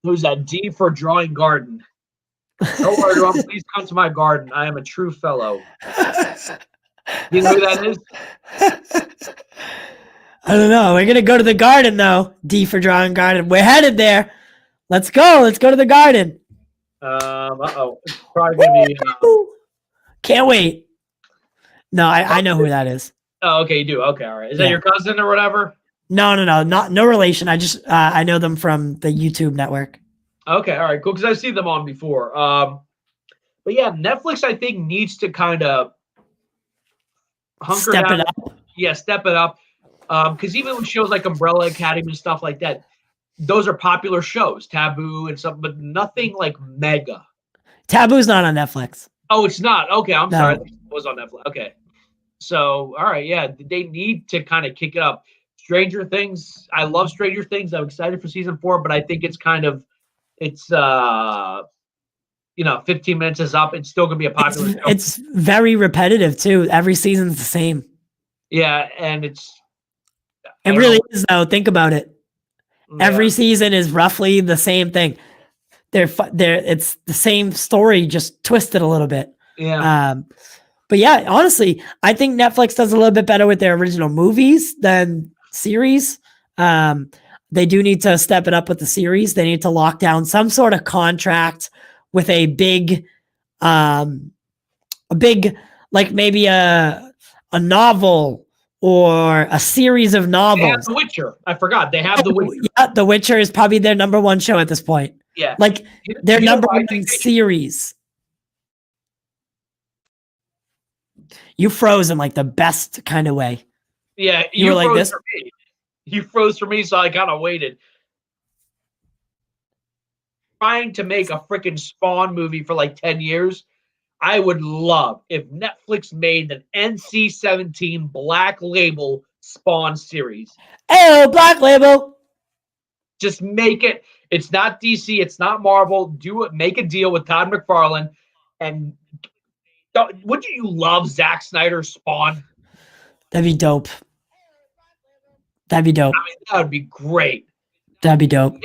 who's that? D for Drawing Garden. Don't worry, please come to my garden. I am a true fellow. You know who that is? I don't know. We're gonna go to the garden though. D for Drawing Garden. We're headed there. Let's go. Let's go to the garden. It's probably gonna be. Can't wait. No, I know who that is. Oh, okay, you do. Okay, all right. Is that your cousin or whatever? No, no relation. I just I know them from the YouTube network. Okay, all right, cool. Because I've seen them on before. But yeah, Netflix I think needs to kind of hunker down. Step it up. Yeah, step it up. Because even with shows like Umbrella Academy and stuff like that, those are popular shows, Taboo and stuff, but nothing like mega. Taboo's not on Netflix. Oh, it's not. Okay, I'm sorry. It was on Netflix. Okay. So, all right, yeah, they need to kind of kick it up. Stranger Things, I love Stranger Things. I'm excited for season 4, but I think it's 15 minutes is up. It's still going to be a popular show. It's very repetitive, too. Every season's the same. Yeah, and it really is, though. Think about it. Yeah. Every season is roughly the same thing. It's the same story, just twisted a little bit. Yeah. But yeah, honestly, I think Netflix does a little bit better with their original movies than series. They do need to step it up with the series. They need to lock down some sort of contract with a big like maybe a novel or a series of They have novels. The Witcher. I forgot. They have The Witcher. Yeah, The Witcher is probably their number one show at this point. Yeah. Like their You know number what I one think they should- series. You froze in like the best kind of way. Yeah, You were like froze this? for me. You froze for me, so I kind of waited. Trying to make a freaking Spawn movie for like 10 years. I would love if Netflix made an NC-17 Black Label Spawn series. Oh, Black Label. Just make it. It's not DC. It's not Marvel. Do it. Make a deal with Todd McFarlane. And wouldn't you love Zack Snyder's Spawn? That'd be dope. That'd be dope. I mean, that would be great. That'd be dope.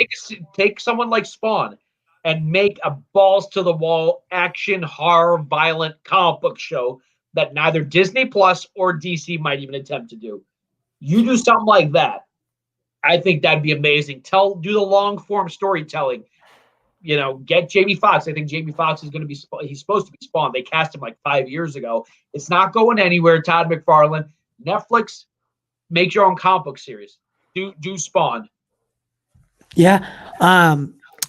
Take someone like Spawn and make a balls to the wall action horror violent comic book show that neither Disney Plus or DC might even attempt to do. You do something like that, I think that'd be amazing. Do the long form storytelling. You know, get Jamie Foxx. I think Jamie Foxx is going to be. He's supposed to be Spawn. They cast him like 5 years ago. It's not going anywhere. Todd McFarlane, Netflix, make your own comic book series. Do Spawn. Yeah.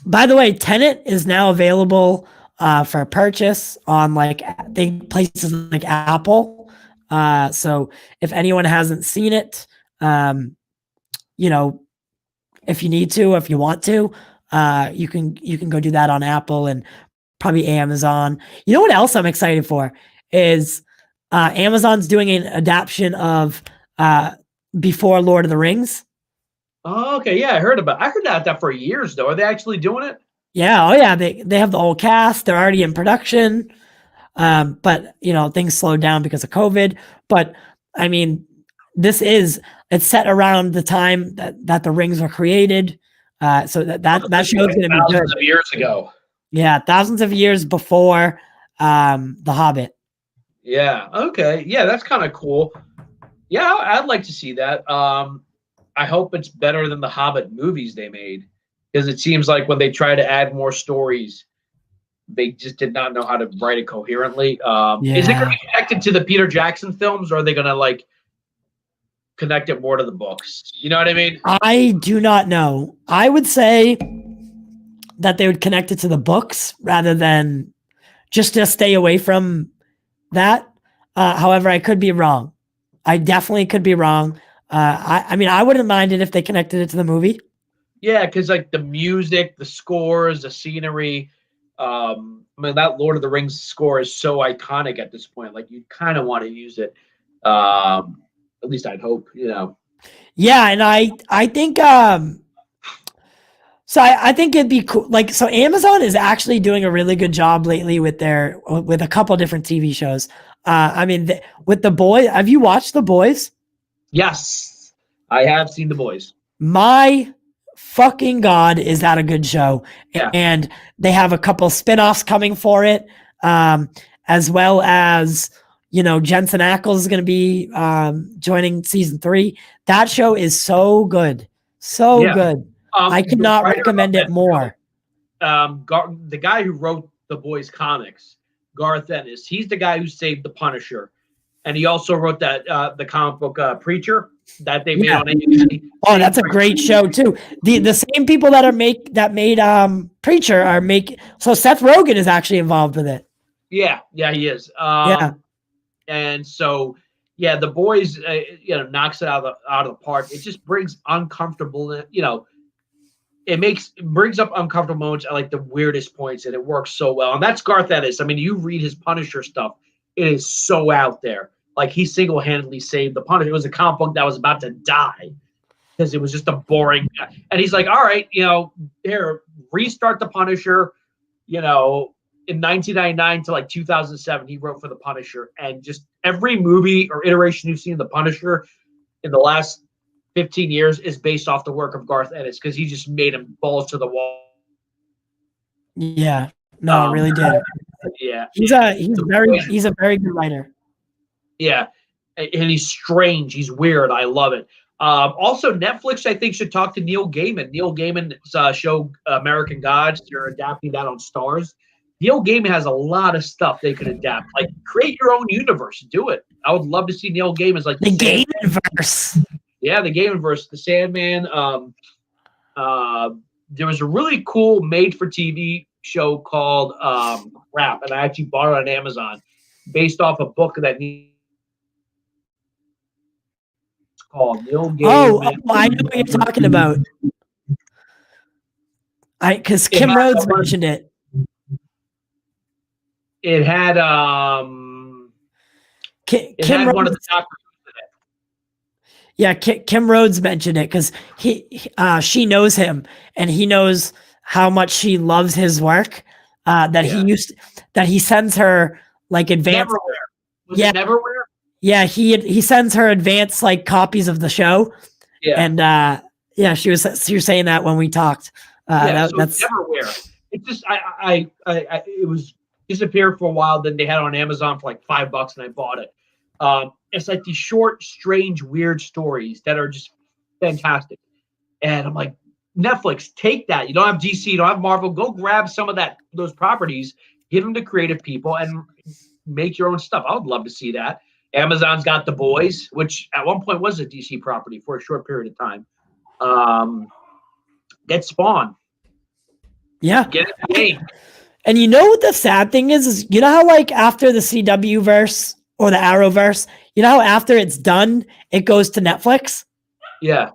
By the way, Tenet is now available for purchase on like I think places like Apple. So if anyone hasn't seen it, you know, if you need to, if you want to, you can go do that on Apple and probably Amazon. You know what else I'm excited for is Amazon's doing an adaptation of Before Lord of the Rings. Oh, okay, yeah, I heard that for years though. Are they actually doing it? Yeah, oh yeah, they have the whole cast. They're already in production. But you know, things slowed down because of COVID. But I mean, it's set around the time that the rings were created. So that show is going to be good. Thousands of years ago. Yeah, thousands of years before The Hobbit. Yeah. Okay. Yeah, that's kind of cool. Yeah, I'd like to see that. I hope it's better than the Hobbit movies they made, because it seems like when they try to add more stories, they just did not know how to write it coherently. Is it going to be connected to the Peter Jackson films, or are they going to like connect it more to the books? You know what I mean? I do not know. I would say that they would connect it to the books rather than just to stay away from that. However, I could be wrong. I definitely could be wrong. I mean, I wouldn't mind it if they connected it to the movie. Yeah, because like the music, the scores, the scenery. I mean, that Lord of the Rings score is so iconic at this point. Like, you kind of want to use it. At least I'd hope, you know. Yeah, and I think so I think it'd be cool. Like, so Amazon is actually doing a really good job lately with a couple different TV shows. I mean, with The Boys, have you watched The Boys? Yes, I have seen The Boys. My fucking God, is that a good show? Yeah. And they have a couple spin-offs coming for it, as well as, you know, Jensen Ackles is going to be joining season 3. That show is so good. So good. I cannot recommend it more. The guy who wrote The Boys comics, Garth Ennis, he's the guy who saved the Punisher. And he also wrote that the comic book Preacher that they made on ABC. Oh, that's a great show too. The same people that made Preacher so Seth Rogen is actually involved with it. Yeah, he is. And so The Boys, knocks it out of the park. It just brings uncomfortable, it brings up uncomfortable moments at like the weirdest points, and it works so well. And that's Garth Ennis. I mean, you read his Punisher stuff, it is so out there. Like, he single-handedly saved the Punisher. It was a comic book that was about to die because it was just a boring. And he's like, all right, here, restart the Punisher. In 1999 to like 2007, he wrote for the Punisher, and just every movie or iteration you've seen of the Punisher in the last 15 years is based off the work of Garth Ennis, because he just made him balls to the wall. Yeah, no, it really did. Yeah, he's a very good writer. Yeah, and he's strange. He's weird. I love it. Also, Netflix, I think, should talk to Neil Gaiman. Neil Gaiman's show American Gods. They're adapting that on Stars. Neil Gaiman has a lot of stuff they could adapt. Like, create your own universe. Do it. I would love to see Neil Gaiman as like The Gaimanverse. Yeah, the Gaimanverse, the Sandman. There was a really cool made-for-TV show called Crap, and I actually bought it on Amazon, based off a book that it's called Neil Gaiman. I know what you're talking about. Because Kim Rhodes mentioned it. It had Kim one of the doctors. Yeah, Kim Rhodes mentioned it because she knows him and he knows how much she loves his work. That he sends her like advanced. Neverwhere. Was it Neverwhere? Yeah, he sends her advanced like copies of the show. Yeah, and she was saying that when we talked. So that's Neverwhere. It just it was disappeared for a while. Then they had it on Amazon for like $5, and I bought it. It's like these short, strange, weird stories that are just fantastic. And I'm like, Netflix, take that. You don't have DC, you don't have Marvel. Go grab some of those properties, give them to creative people, and make your own stuff. I would love to see that. Amazon's got The Boys, which at one point was a DC property for a short period of time. Get Spawn. Yeah. Get it game. And you know what the sad thing is you know how like after the CW verse or the Arrowverse, you know how after it's done, it goes to Netflix? Yeah.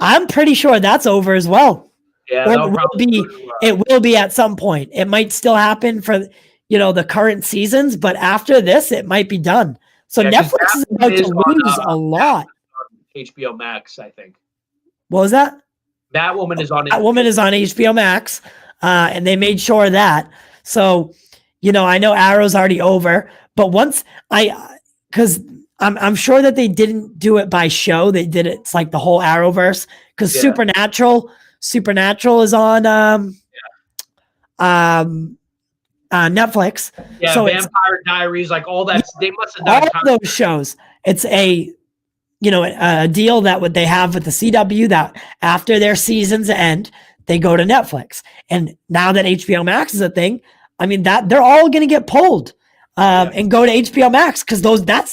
I'm pretty sure that's over as well. Yeah, it will be at some point. It might still happen for the current seasons, but after this, it might be done. So Netflix is about to lose a lot. HBO Max, I think. What was that? Batwoman is on HBO Max, and they made sure of that. So, I know Arrow's already over, but once because I'm sure that they didn't do it by show. They did it. It's like the whole Arrowverse because Supernatural is on Netflix. Yeah, so Vampire Diaries, like all that. They must have done all those shows. It's a deal that they have with the CW that after their seasons end, they go to Netflix. And now that HBO Max is a thing, I mean that they're all going to get pulled and go to HBO Max because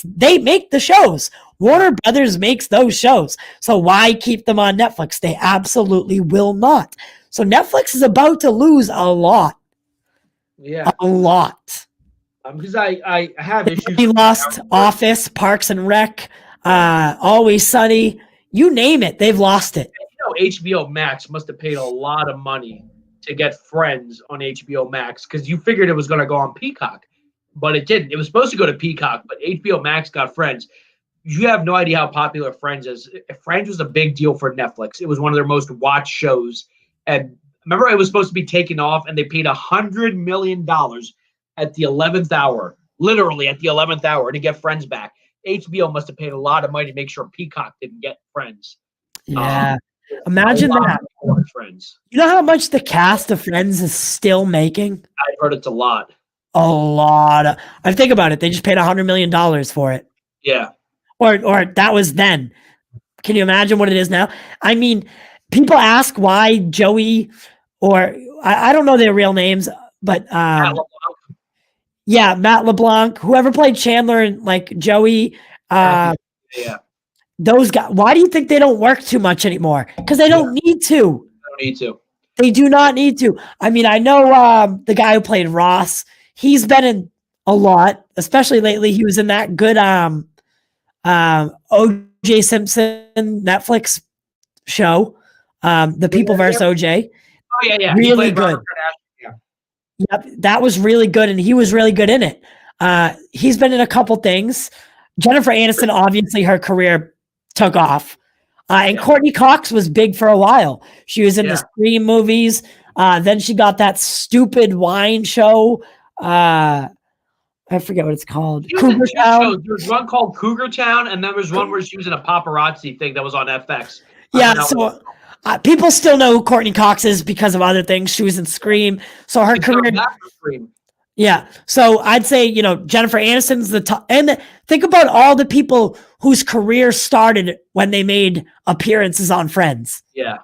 they make the shows. Warner Brothers makes those shows. So why keep them on Netflix? They absolutely will not. So Netflix is about to lose a lot. Yeah. A lot. Because I have issues. They lost Office, Parks and Rec, Always Sunny. You name it, they've lost it. HBO Max must have paid a lot of money to get Friends on HBO Max because you figured it was going to go on Peacock, but it didn't. It was supposed to go to Peacock, but HBO Max got Friends. You have no idea how popular Friends is. Friends was a big deal for Netflix. It was one of their most watched shows. And remember, it was supposed to be taken off, and they paid $100 million at the 11th hour, literally at the 11th hour, to get Friends back. HBO must have paid a lot of money to make sure Peacock didn't get Friends. Yeah. Imagine that. Friends. You know how much the cast of Friends is still making? I've heard it's a lot. A lot. I think about it. They just paid $100 million for it. Yeah. Or that was then. Can you imagine what it is now? I mean, people ask why Joey, or I don't know their real names, but Matt LeBlanc, whoever played Chandler and like Joey, those guys. Why do you think they don't work too much anymore? Because they don't need to. They don't need to. They do not need to. I mean, I know the guy who played Ross. He's been in a lot, especially lately. He was in that good O.J. Simpson Netflix show, The People vs. O.J. Oh yeah. Really good. Yep, that was really good, and he was really good in it. He's been in a couple things. Jennifer Aniston, obviously, her career took off. And Courtney Cox was big for a while. She was in the Scream movies. Then she got that stupid wine show. I forget what it's called. Cougar Town. There's one called Cougar Town, and then there's one where she was in a paparazzi thing that was on FX. Yeah, so people still know who Courtney Cox is because of other things. She was in Scream. So her career. Yeah. So I'd say, Jennifer Aniston's the top. And think about all the people whose career started when they made appearances on Friends. Yeah.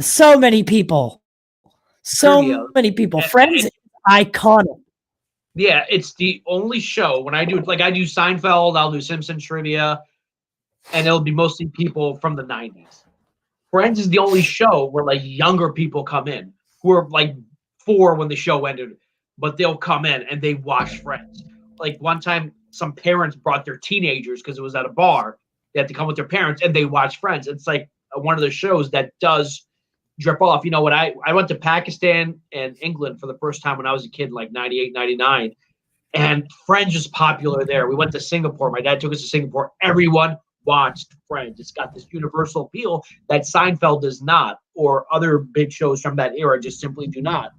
So many people. So many people. Friends iconic. Yeah, it's the only show when I do Seinfeld, I'll do Simpsons trivia, and it'll be mostly people from the 90s. Friends is the only show where like younger people come in who are like 4 when the show ended, but they'll come in and they watch Friends. Like one time, some parents brought their teenagers because it was at a bar. They had to come with their parents and they watch Friends. It's like one of the shows that does drip off. You know, when I went to Pakistan and England for the first time when I was a kid, like 98, 99, and Friends is popular there. We went to Singapore. My dad took us to Singapore. Everyone watched Friends. It's got this universal appeal that Seinfeld does not, or other big shows from that era just simply do not.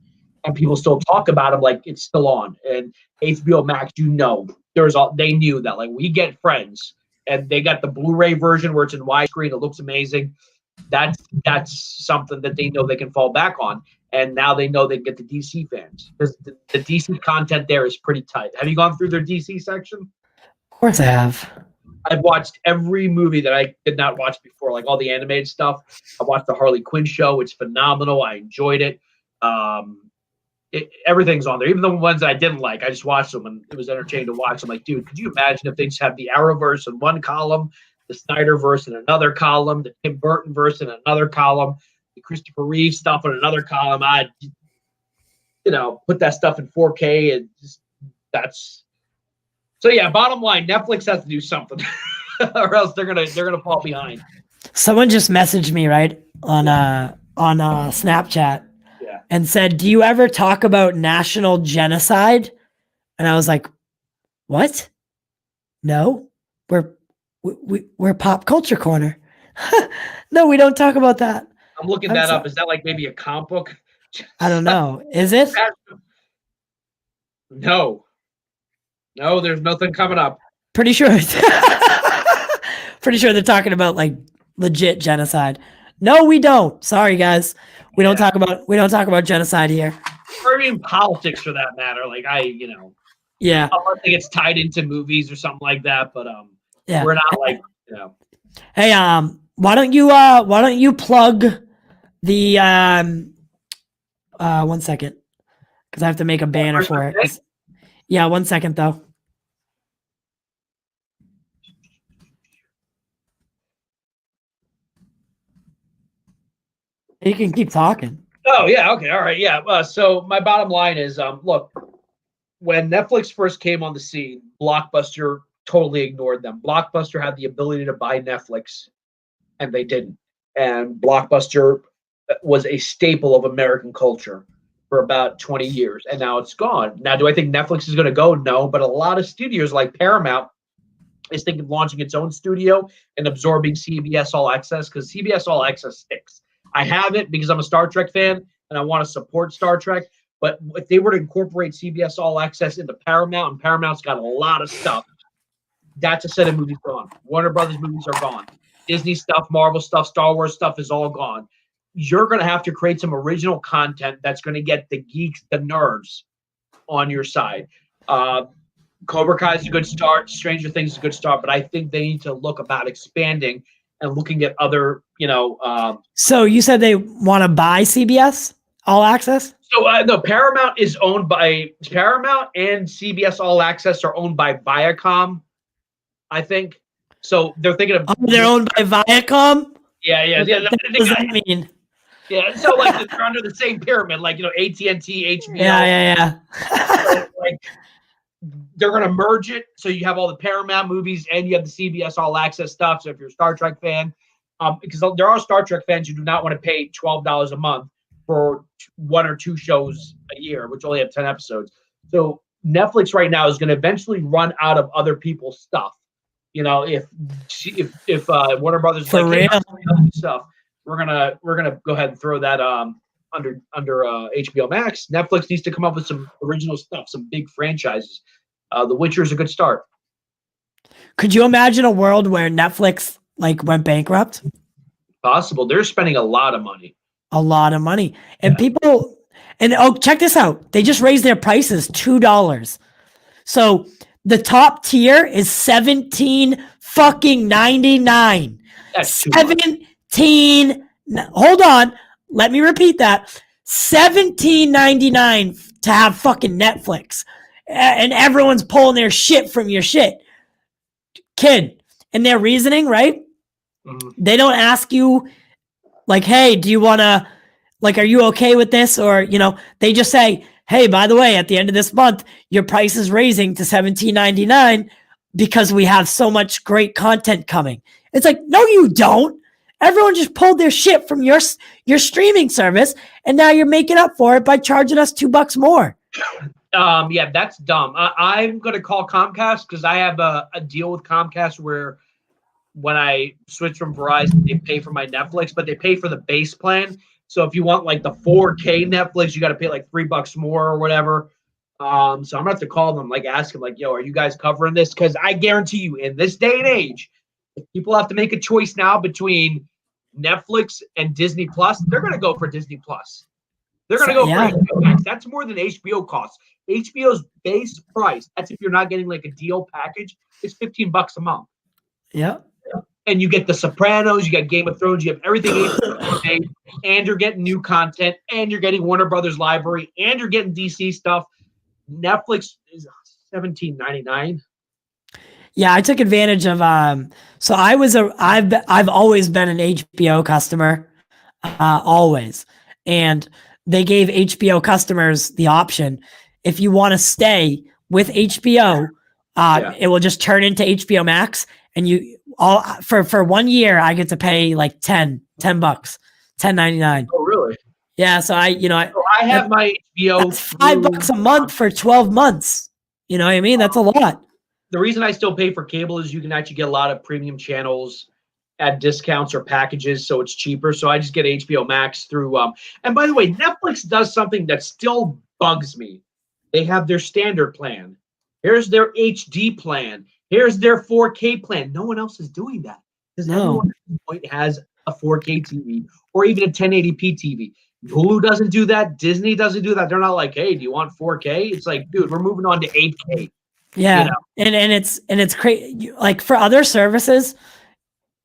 And people still talk about them like it's still on. And HBO Max, they knew that. Like, we get Friends, and they got the Blu-ray version where it's in widescreen. It looks amazing. That's something that they know they can fall back on. And now they know they can get the DC fans because the DC content there is pretty tight. Have you gone through their DC section? Of course I have. I've watched every movie that I did not watch before, like all the animated stuff. I watched the Harley Quinn show. It's phenomenal. I enjoyed it. Everything's on there. Even the ones that I didn't like, I just watched them, and it was entertaining to watch. I'm like, dude, could you imagine if they just have the Arrowverse in one column, the Snyderverse in another column, the Tim Burton verse in another column, the Christopher Reeve stuff in another column? I'd, put that stuff in 4K, and so yeah. Bottom line, Netflix has to do something, or else they're gonna fall behind. Someone just messaged me on Snapchat, and said, "Do you ever talk about national genocide?" And I was like, "What? No, we're Pop Culture Corner. No, we don't talk about that." I'm looking that up. Is that like maybe a comic book? I don't know. Is it? No, there's nothing coming up. Pretty sure. Pretty sure they're talking about like legit genocide. No, we don't. Sorry, guys. We don't talk about genocide here. Or even politics for that matter. Like yeah. I don't think it's tied into movies or something like that, but we're not like. Hey, why don't you plug the 1 second, because I have to make a banner for it. Yeah, 1 second though. You can keep talking. Oh yeah, okay, all right, yeah. So my bottom line is, look, when Netflix first came on the scene, Blockbuster totally ignored them. Blockbuster had the ability to buy Netflix, and they didn't. And Blockbuster was a staple of American culture for about 20 years, and now it's gone. Now, do I think Netflix is going to go? No, but a lot of studios like Paramount is thinking of launching its own studio and absorbing CBS All Access, because CBS All Access sticks. I have it because I'm a Star Trek fan and I want to support Star Trek. But if they were to incorporate CBS All Access into Paramount, and Paramount's got a lot of stuff, that's a set of movies gone. Warner Brothers movies are gone. Disney stuff, Marvel stuff, Star Wars stuff is all gone. You're going to have to create some original content that's going to get the geeks, the nerds on your side. Cobra Kai is a good start. Stranger Things is a good start. But I think they need to look about expanding and looking at other, So you said they want to buy CBS All Access? So no, Paramount and CBS All Access are owned by Viacom, I think. So they're thinking of. Oh, they're owned by Viacom? Yeah. What does that mean? Yeah, so like they're under the same pyramid, like AT&T, HBO. Yeah. Like they're gonna merge it, so you have all the Paramount movies and you have the CBS All Access stuff. So if you're a Star Trek fan, because there are Star Trek fans who do not want to pay $12 a month for 1 or 2 shows a year, which only have 10 episodes. So Netflix right now is going to eventually run out of other people's stuff. If Warner Brothers is like, hey, stuff, we're gonna go ahead and throw that under HBO Max. Netflix needs to come up with some original stuff, some big franchises. The Witcher is a good start. Could you imagine a world where Netflix went bankrupt? Possible. They're spending a lot of money. And people, check this out. They just raised their prices $2. So the top tier is $17.99. That's hold on. Let me repeat that. $17.99 to have fucking Netflix, and everyone's pulling their shit from your shit, kid. And their reasoning, right? They don't ask you like, hey, do you want to, like, are you okay with this? Or, they just say, hey, by the way, at the end of this month, your price is raising to $17.99 because we have so much great content coming. It's like, no, you don't. Everyone just pulled their shit from your streaming service, and now you're making up for it by charging us $2 more. Yeah, that's dumb. I'm going to call Comcast because I have a deal with Comcast where when I switch from Verizon, they pay for my Netflix, but they pay for the base plan. So if you want like the 4K Netflix, you got to pay like $3 more or whatever. So I'm gonna have to call them, like ask them, like, yo, are you guys covering this? Because I guarantee you, in this day and age, if people have to make a choice now between Netflix and Disney Plus, they're gonna go for Disney Plus. They're gonna go for HBO Max. That's more than HBO costs. HBO's base price, that's if you're not getting like a deal package, is $15 a month. Yeah. And you get The Sopranos, you get Game of Thrones, you have everything, and you're getting new content, and you're getting Warner Brothers library, and you're getting DC stuff. Netflix is $17.99. Yeah, I took advantage of so I've always been an HBO customer, always. And they gave HBO customers the option, if you want to stay with HBO, it will just turn into HBO Max, and you all for 1 year I get to pay like $10, $10.99. Oh, really? Yeah, so I have my HBO. That's $5 a month for 12 months. You know what I mean? That's a lot. The reason I still pay for cable is you can actually get a lot of premium channels at discounts or packages, so it's cheaper. So I just get HBO Max through. And by the way, Netflix does something that still bugs me. They have their standard plan. Here's their HD plan. Here's their 4K plan. No one else is doing that because everyone at this point has a 4K TV or even a 1080p TV. Hulu doesn't do that. Disney doesn't do that. They're not like, hey, do you want 4K? It's like, dude, we're moving on to 8K. Yeah, and it's crazy. Like for other services,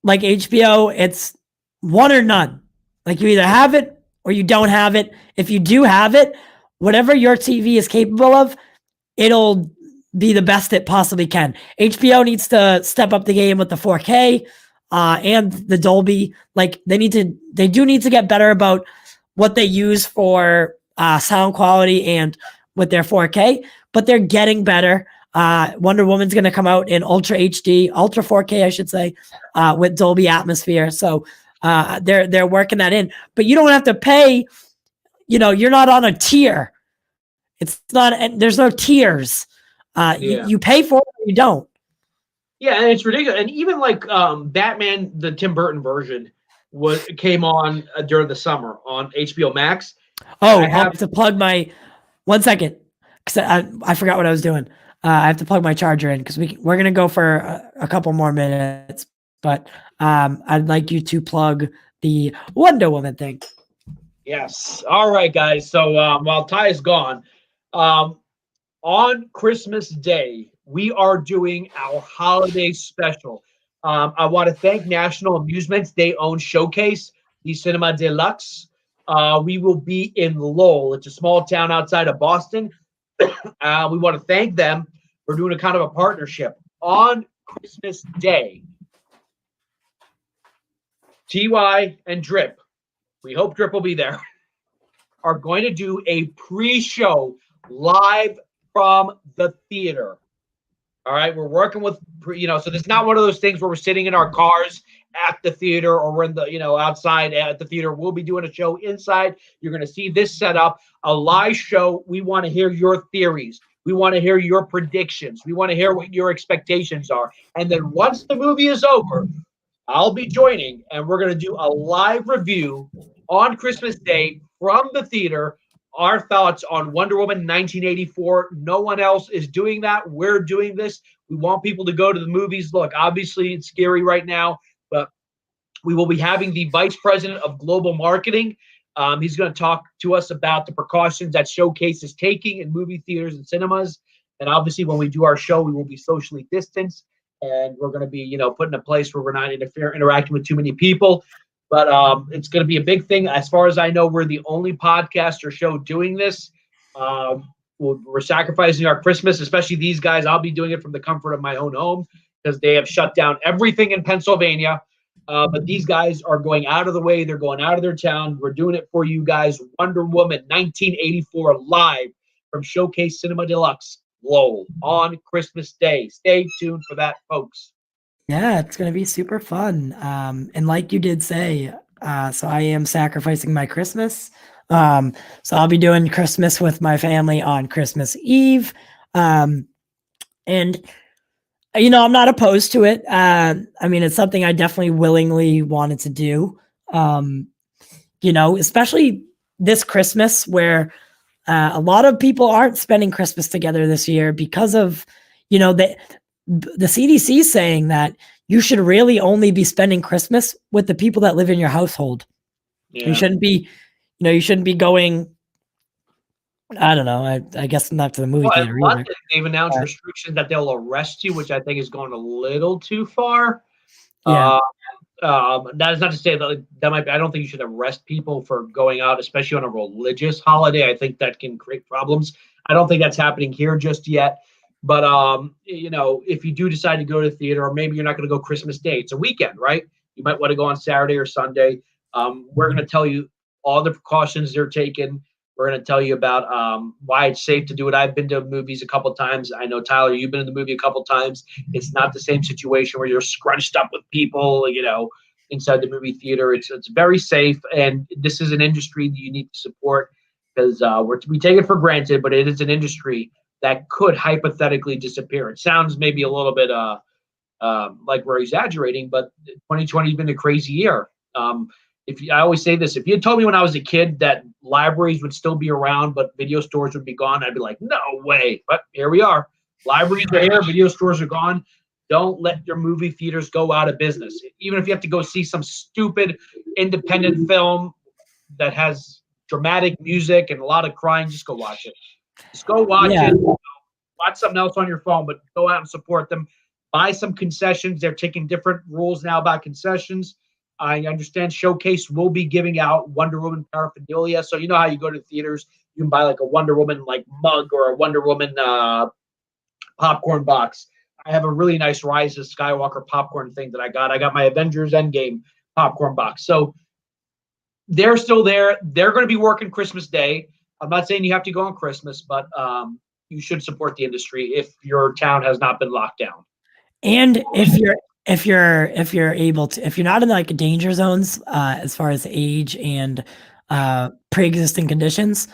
like HBO, it's one or none. Like you either have it or you don't have it. If you do have it, whatever your TV is capable of, it'll be the best it possibly can. HBO needs to step up the game with the 4K and the Dolby. Like they do need to get better about what they use for sound quality and with their 4K, but they're getting better. Wonder Woman's going to come out in Ultra HD, Ultra 4K, I should say, with Dolby Atmosphere. So they're working that in, but you don't have to pay. You're not on a tier. It's not. There's no tiers. You pay for it or you don't. Yeah, and it's ridiculous. And even like Batman, the Tim Burton version, came on during the summer on HBO Max. Oh, I have to plug my 1 second because I forgot what I was doing. I have to plug my charger in because we're gonna go for a couple more minutes. But I'd like you to plug the Wonder Woman thing. Yes. All right, guys. So while Ty is gone, on Christmas Day, we are doing our holiday special. I want to thank National Amusements. They own Showcase, the Cinema Deluxe. We will be in Lowell. It's a small town outside of Boston. We want to thank them for doing a kind of a partnership. On Christmas Day, TY and Drip, we hope Drip will be there, are going to do a pre-show live from the theater. All right, we're working with, so there's not one of those things where we're sitting in our cars at the theater or we're in the, outside at the theater. We'll be doing a show inside. You're going to see this set up, a live show. We want to hear your theories. We want to hear your predictions. We want to hear what your expectations are. And then once the movie is over, I'll be joining and we're going to do a live review on Christmas Day from the theater. Our thoughts on Wonder Woman 1984. No one else is doing that. We're doing this. We want people to go to the movies. Look, obviously it's scary right now, but we will be having the Vice President of Global Marketing. He's going to talk to us about the precautions that Showcase is taking in movie theaters and cinemas. And obviously when we do our show, we will be socially distanced and we're going to be, put in a place where we're not interacting with too many people. But it's going to be a big thing. As far as I know, we're the only podcast or show doing this. We're sacrificing our Christmas, especially these guys. I'll be doing it from the comfort of my own home because they have shut down everything in Pennsylvania. But these guys are going out of the way. They're going out of their town. We're doing it for you guys. Wonder Woman 1984 live from Showcase Cinema Deluxe, Lowell, on Christmas Day. Stay tuned for that, folks. Yeah, it's gonna be super fun. And like you did say, so I am sacrificing my Christmas. So I'll be doing Christmas with my family on Christmas Eve. And I'm not opposed to it. I mean, it's something I definitely willingly wanted to do. Especially this Christmas where a lot of people aren't spending Christmas together this year because of, the CDC saying that you should really only be spending Christmas with the people that live in your household. Yeah. You shouldn't be going, I don't know, I guess not to the movie theater either. They've announced restrictions that they'll arrest you, which I think is going a little too far. Yeah. That is not to say that might be, I don't think you should arrest people for going out, especially on a religious holiday. I think that can create problems. I don't think that's happening here just yet. But, if you do decide to go to the theater, or maybe you're not going to go Christmas Day, it's a weekend, right? You might want to go on Saturday or Sunday. We're going to tell you all the precautions they're taking. We're going to tell you about why it's safe to do it. I've been to movies a couple of times. I know, Tyler, you've been in the movie a couple of times. It's not the same situation where you're scrunched up with people, inside the movie theater. It's very safe, and this is an industry that you need to support because we take it for granted, but it is an industry that could hypothetically disappear. It sounds maybe a little bit like we're exaggerating, but 2020 has been a crazy year. I always say this, if you had told me when I was a kid that libraries would still be around, but video stores would be gone, I'd be like, no way. But here we are. Libraries are here, video stores are gone. Don't let your movie theaters go out of business. Even if you have to go see some stupid independent film that has dramatic music and a lot of crying, just go watch it. Just go watch it. Watch something else on your phone, but go out and support them. Buy some concessions. They're taking different rules now about concessions. I understand Showcase will be giving out Wonder Woman paraphernalia. So you know how you go to the theaters, you can buy like a Wonder Woman mug or a Wonder Woman popcorn box. I have a really nice Rise of Skywalker popcorn thing that I got. I got my Avengers Endgame popcorn box. So they're still there. They're going to be working Christmas Day. I'm not saying you have to go on Christmas, but you should support the industry if your town has not been locked down. And if you're able to, if you're not in like danger zones as far as age and pre-existing conditions,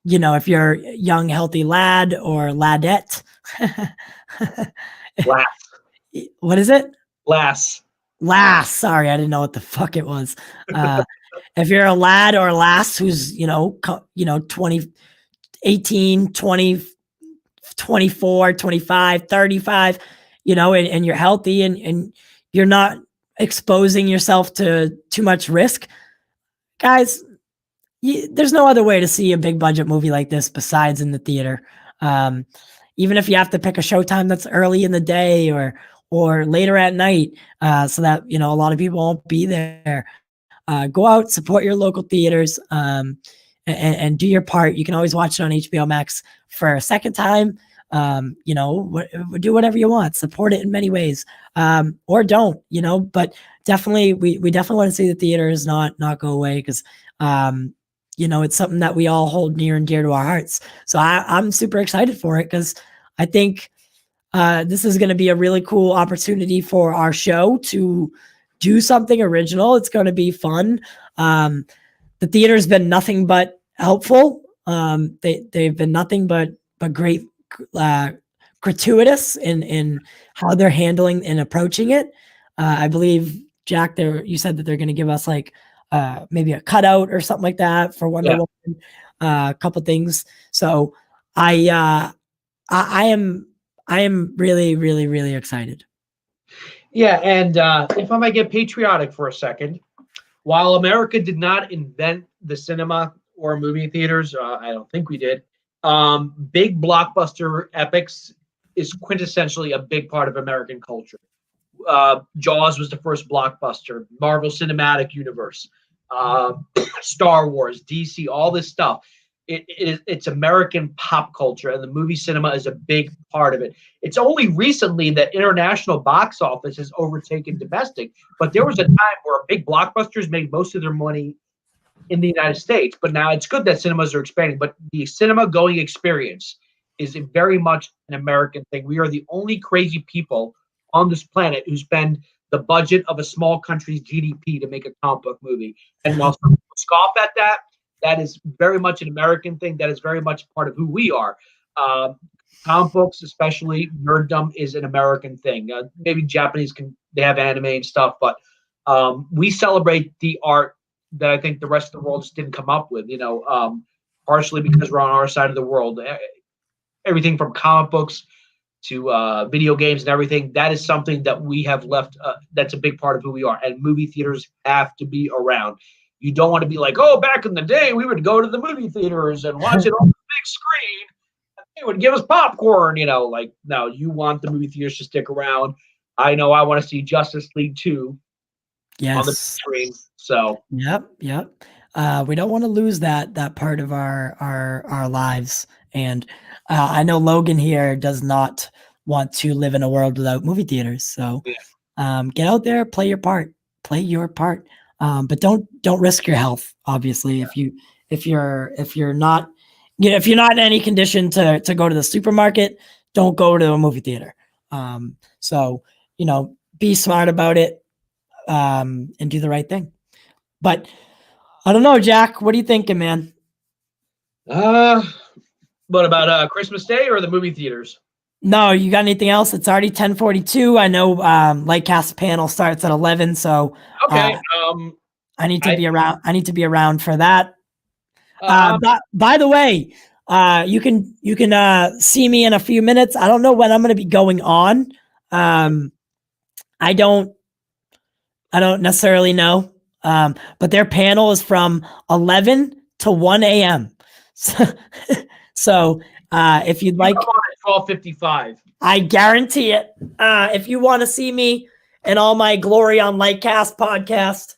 if you're a young healthy lad or ladette, lass. What is it? Lass. Sorry, I didn't know what the fuck it was. If you're a lad or a lass who's 20, 18, 20, 24, 25, 35, and you're healthy and you're not exposing yourself to too much risk, guys, there's no other way to see a big budget movie like this besides in the theater. Even if you have to pick a showtime that's early in the day or later at night, so that a lot of people won't be there. Go out, support your local theaters, and do your part. You can always watch it on HBO Max for a second time. Do whatever you want. Support it in many ways, or don't. But definitely, we definitely want to see the theaters not go away because it's something that we all hold near and dear to our hearts. So I'm super excited for it because I think this is going to be a really cool opportunity for our show to do something original. It's going to be fun. The theater's been nothing but helpful. They've been nothing but great, gratuitous in how they're handling and approaching it. I believe, Jack, you said that they're going to give us maybe a cutout or something like that for Wonder Woman, a couple things. So I am really, really, really excited. Yeah, and if I might get patriotic for a second, while America did not invent the cinema or movie theaters, I don't think we did. Big blockbuster epics is quintessentially a big part of American culture. Jaws was the first blockbuster. Marvel Cinematic Universe, Star Wars, DC, all this stuff. it's American pop culture, and the movie cinema is a big part of it. It's only recently that international box office has overtaken domestic, but there was a time where big blockbusters made most of their money in the United States. But now it's good that cinemas are expanding, but the cinema going experience is very much an American thing. We are the only crazy people on this planet who spend the budget of a small country's GDP to make a comic book movie. And while some people scoff at that, that is very much an American thing. That is very much part of who we are. Comic books, especially nerddom, is an American thing. Maybe Japanese they have anime and stuff, but we celebrate the art that I think the rest of the world just didn't come up with. Partially because we're on our side of the world. Everything from comic books to video games and everything, that is something that we have left. That's a big part of who we are. And movie theaters have to be around. You don't want to be like, oh, back in the day, we would go to the movie theaters and watch it on the big screen. They would give us popcorn, no, you want the movie theaters to stick around. I know I want to see Justice League 2 on the screen. So yep. We don't want to lose that part of our lives. And I know Logan here does not want to live in a world without movie theaters. So get out there, play your part. But don't risk your health. Obviously, if you're not in any condition to go to the supermarket, don't go to a movie theater. So be smart about it and do the right thing. But I don't know, Jack. What are you thinking, man? What about Christmas Day or the movie theaters? No, you got anything else? It's already 10:42. I know Lightcast panel starts at 11, so okay. I need to be around. I need to be around for that. By the way, you can see me in a few minutes. I don't know when I'm going to be going on. I don't necessarily know. But their panel is from 11 to 1 a.m. So if you'd like, come on at 12:55. I guarantee it. If you want to see me and all my glory on Lightcast podcast,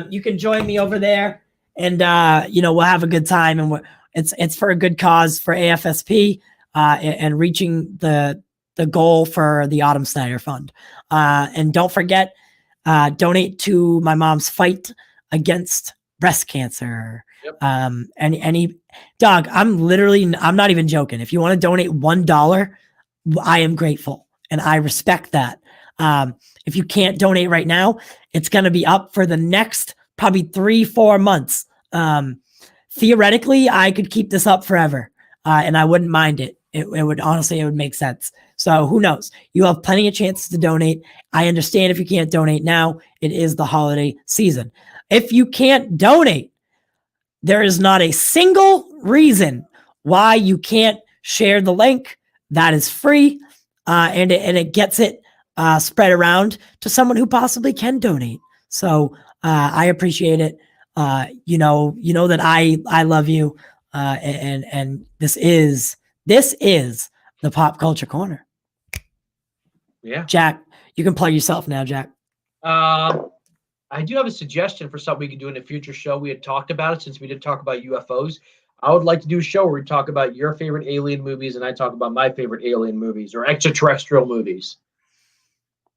you can join me over there, and we'll have a good time. And it's for a good cause for AFSP and reaching the goal for the Autumn Snyder Fund. And don't forget, donate to my mom's fight against breast cancer. Yep. Any dog, I'm not even joking. If you want to donate $1, I am grateful and I respect that. If you can't donate right now, it's going to be up for the next probably 3-4 months. Theoretically, I could keep this up forever, and I wouldn't mind it. It would make sense. So who knows? You have plenty of chances to donate. I understand if you can't donate now. It is the holiday season. If you can't donate, there is not a single reason why you can't share the link. That is free, and it gets it spread around to someone who possibly can donate. So I appreciate it. You know that I love you, and this is the Pop Culture Corner. Yeah, Jack, you can plug yourself now, Jack. I do have a suggestion for something we could do in a future show. We had talked about it since we did talk about UFOs. I would like to do a show where we talk about your favorite alien movies and I talk about my favorite alien movies or extraterrestrial movies.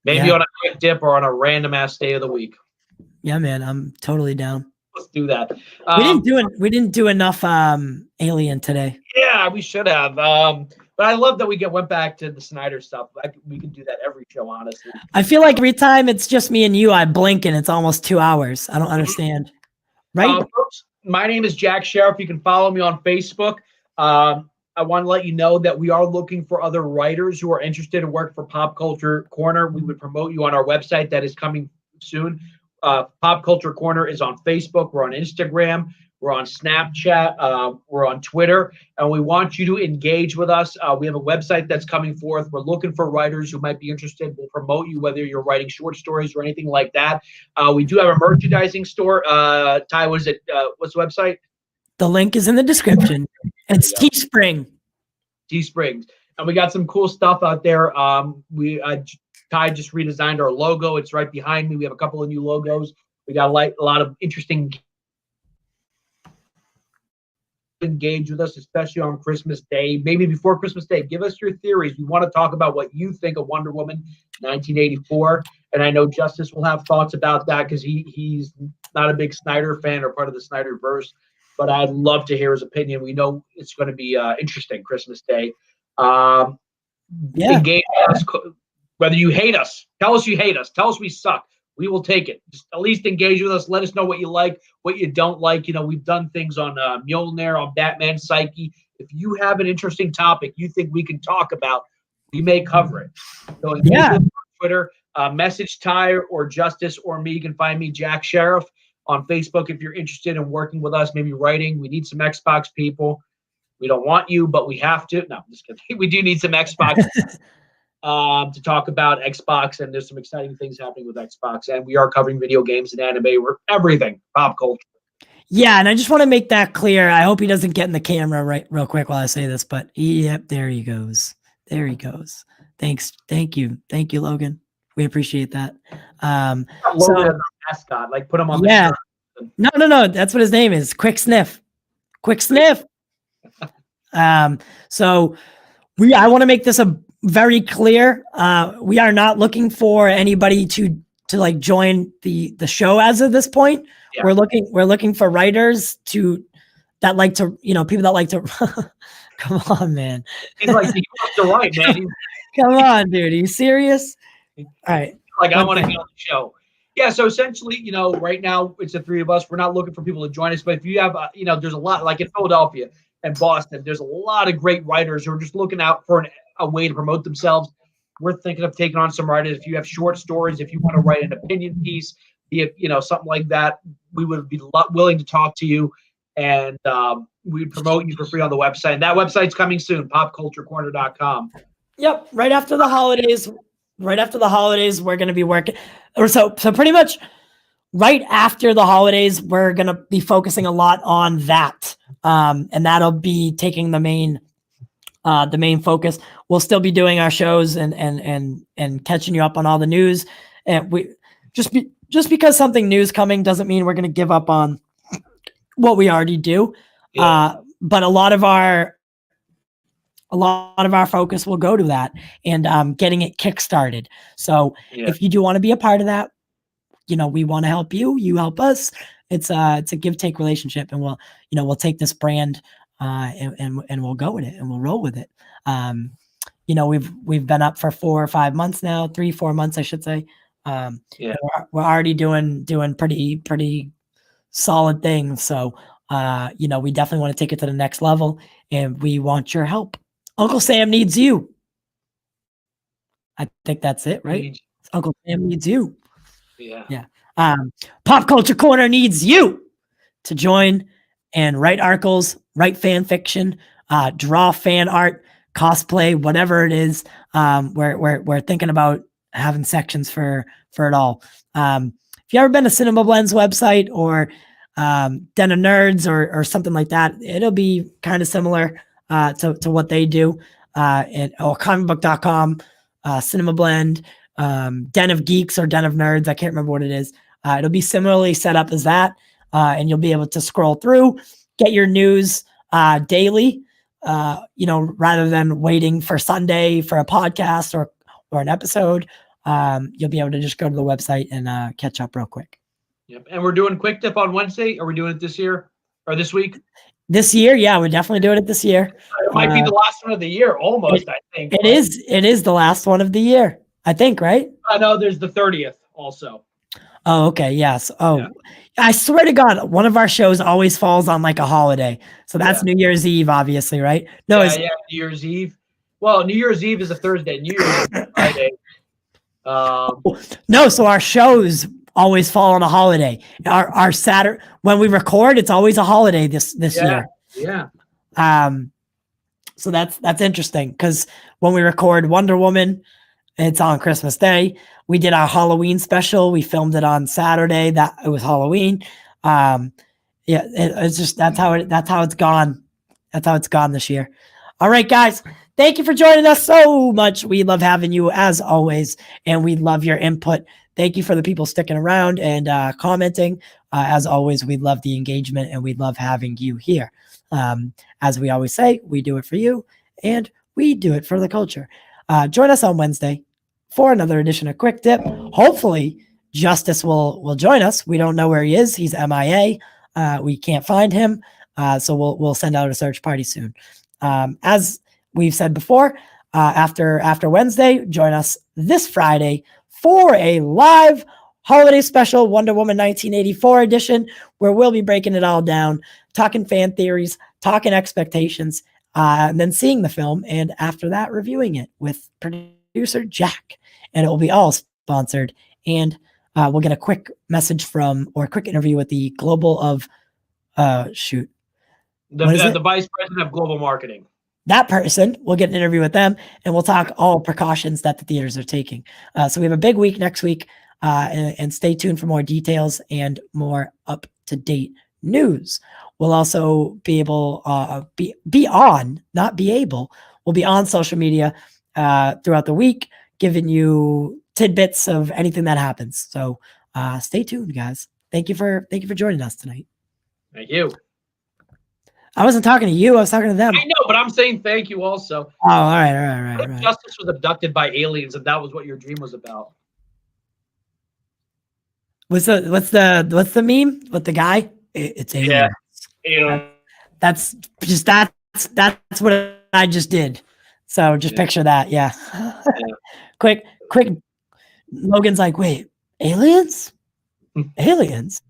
Maybe on a quick dip or on a random ass day of the week. Yeah, man, I'm totally down. Let's do that. We didn't do enough alien today. Yeah, we should have. But I love that we went back to the Snyder stuff. We can do that every show, honestly. I feel like every time it's just me and you, I blink and it's almost 2 hours. I don't understand. Right? Folks, my name is Jack Sheriff. You can follow me on Facebook. I want to let you know that we are looking for other writers who are interested in work for Pop Culture Corner. We would promote you on our website that is coming soon. Pop Culture Corner is on Facebook. We're on Instagram. We're on Snapchat. We're on Twitter. And we want you to engage with us. We have a website that's coming forth. We're looking for writers who might be interested. We'll promote you, whether you're writing short stories or anything like that. We do have a merchandising store. Ty, what's the website? The link is in the description. It's Teespring. Teesprings. And we got some cool stuff out there. Ty just redesigned our logo. It's right behind me. We have a couple of new logos. We got a lot of interesting engage with us, especially on Christmas Day, maybe before Christmas Day. Give us your theories. We want to talk about what you think of Wonder Woman 1984. And I know Justice will have thoughts about that because he's not a big Snyder fan or part of the Snyderverse. But I'd love to hear his opinion. We know it's going to be interesting Christmas Day. Engage us, whether you hate us. Tell us you hate us. Tell us we suck. We will take it. Just at least engage with us. Let us know what you like, what you don't like. You know, we've done things on Mjolnir, on Batman Psyche. If you have an interesting topic you think we can talk about, we may cover it. So on Twitter, message Ty or Justice or me. You can find me, Jack Sheriff, on Facebook if you're interested in working with us, maybe writing. We need some Xbox people. We don't want you, but we have to. No, I'm just kidding. We do need some Xbox to talk about Xbox, and there's some exciting things happening with Xbox, and we are covering video games and anime. We're everything, pop culture. Yeah, and I just want to make that clear. I hope he doesn't get in the camera right real quick while I say this, but yep, there he goes. There he goes. Thanks. Thank you, Logan. We appreciate that. Logan as our mascot, like put him on the shirt. No. That's what his name is. Quick Sniff. So I want to make this a very clear. We are not looking for anybody to like join the show as of this point. Yeah. We're looking for writers that like to, people that like to come on, man. He's like, he wants to write, man. Come on, dude. Are you serious? All right. Like, I want to be on the show. Yeah, so essentially, right now it's the three of us. We're not looking for people to join us, but if you have, there's a lot, like in Philadelphia and Boston, there's a lot of great writers who are just looking out for a way to promote themselves. We're thinking of taking on some writers. If you have short stories, if you want to write an opinion piece, be it, something like that, we would be willing to talk to you, and we'd promote you for free on the website. And that website's coming soon, popculturecorner.com. Yep, right after the holidays, we're going to be working. So pretty much right after the holidays, we're going to be focusing a lot on that. And that'll be taking the main focus. We'll still be doing our shows and catching you up on all the news. And we just because something new's coming doesn't mean we're going to give up on what we already do. Yeah. But a lot of our focus will go to that and getting it kickstarted. So if you do want to be a part of that, we want to help you. You help us. It's a give-take relationship, and we'll take this brand and we'll go with it and we'll roll with it. We've been up for 4 or 5 months now, 3-4 months, I should say. We're already doing pretty solid things. So we definitely want to take it to the next level, and we want your help. Uncle Sam needs you. I think that's it, right? Uncle Sam needs you. Yeah. Pop Culture Corner needs you to join and write articles, write fan fiction, draw fan art, cosplay, whatever it is. We're thinking about having sections for it all. If you ever been to Cinema Blend's website or Den of Nerds or something like that, it'll be kind of similar to what they do. Or comicbook.com, Cinema Blend, Den of Geeks or Den of Nerds. I can't remember what it is. It'll be similarly set up as that. And you'll be able to scroll through, get your news daily, rather than waiting for Sunday for a podcast or an episode. You'll be able to just go to the website and catch up real quick. Yep. And we're doing Quick Tip on Wednesday. Are we doing it this year or this week? This year, yeah, we're definitely doing it this year. It might be the last one of the year, almost. I think it is. It is the last one of the year. I think, right? I know there's the 30th also. Oh, okay. Yes. Oh, yeah. I swear to God, one of our shows always falls on like a holiday. So that's New Year's Eve, obviously, right? No, New Year's Eve. Well, New Year's Eve is a Thursday. New Year's Eve is Friday. No, so our shows always fall on a holiday. Our Saturday, when we record, it's always a holiday this year. Yeah. So that's interesting because when we record Wonder Woman, it's on Christmas Day. We did our Halloween special. We filmed it on Saturday. That it was Halloween. It's just that's how it's gone. That's how it's gone this year. All right, guys. Thank you for joining us so much. We love having you as always, and we love your input. thank you for the people sticking around and commenting. As always, we love the engagement and we love having you here. As we always say, we do it for you and we do it for the culture. Join us on Wednesday for another edition of Quick Dip. Hopefully, Justice will join us. We don't know where he is. He's MIA. We can't find him. So we'll send out a search party soon. As we've said before, after Wednesday, join us this Friday for a live holiday special Wonder Woman 1984 edition, where we'll be breaking it all down, talking fan theories, talking expectations, and then seeing the film, and after that, reviewing it with producer Jack. And it will be all sponsored. And we'll get a quick message or a quick interview with the global of the vice president of global marketing. That person, we'll get an interview with them, and we'll talk all precautions that the theaters are taking. So we have a big week next week, and stay tuned for more details and more up-to-date news. We'll also be able we'll be on social media throughout the week, giving you tidbits of anything that happens. So stay tuned, guys. Thank you for joining us tonight. Thank you. I wasn't talking to you. I was talking to them. I know, but I'm saying thank you also. Oh, all right. Justice was abducted by aliens, and that was what your dream was about. What's the meme with the guy? It's aliens. Yeah. That's what I just did. So just picture that. Yeah. Quick. Logan's like, wait, aliens? Aliens?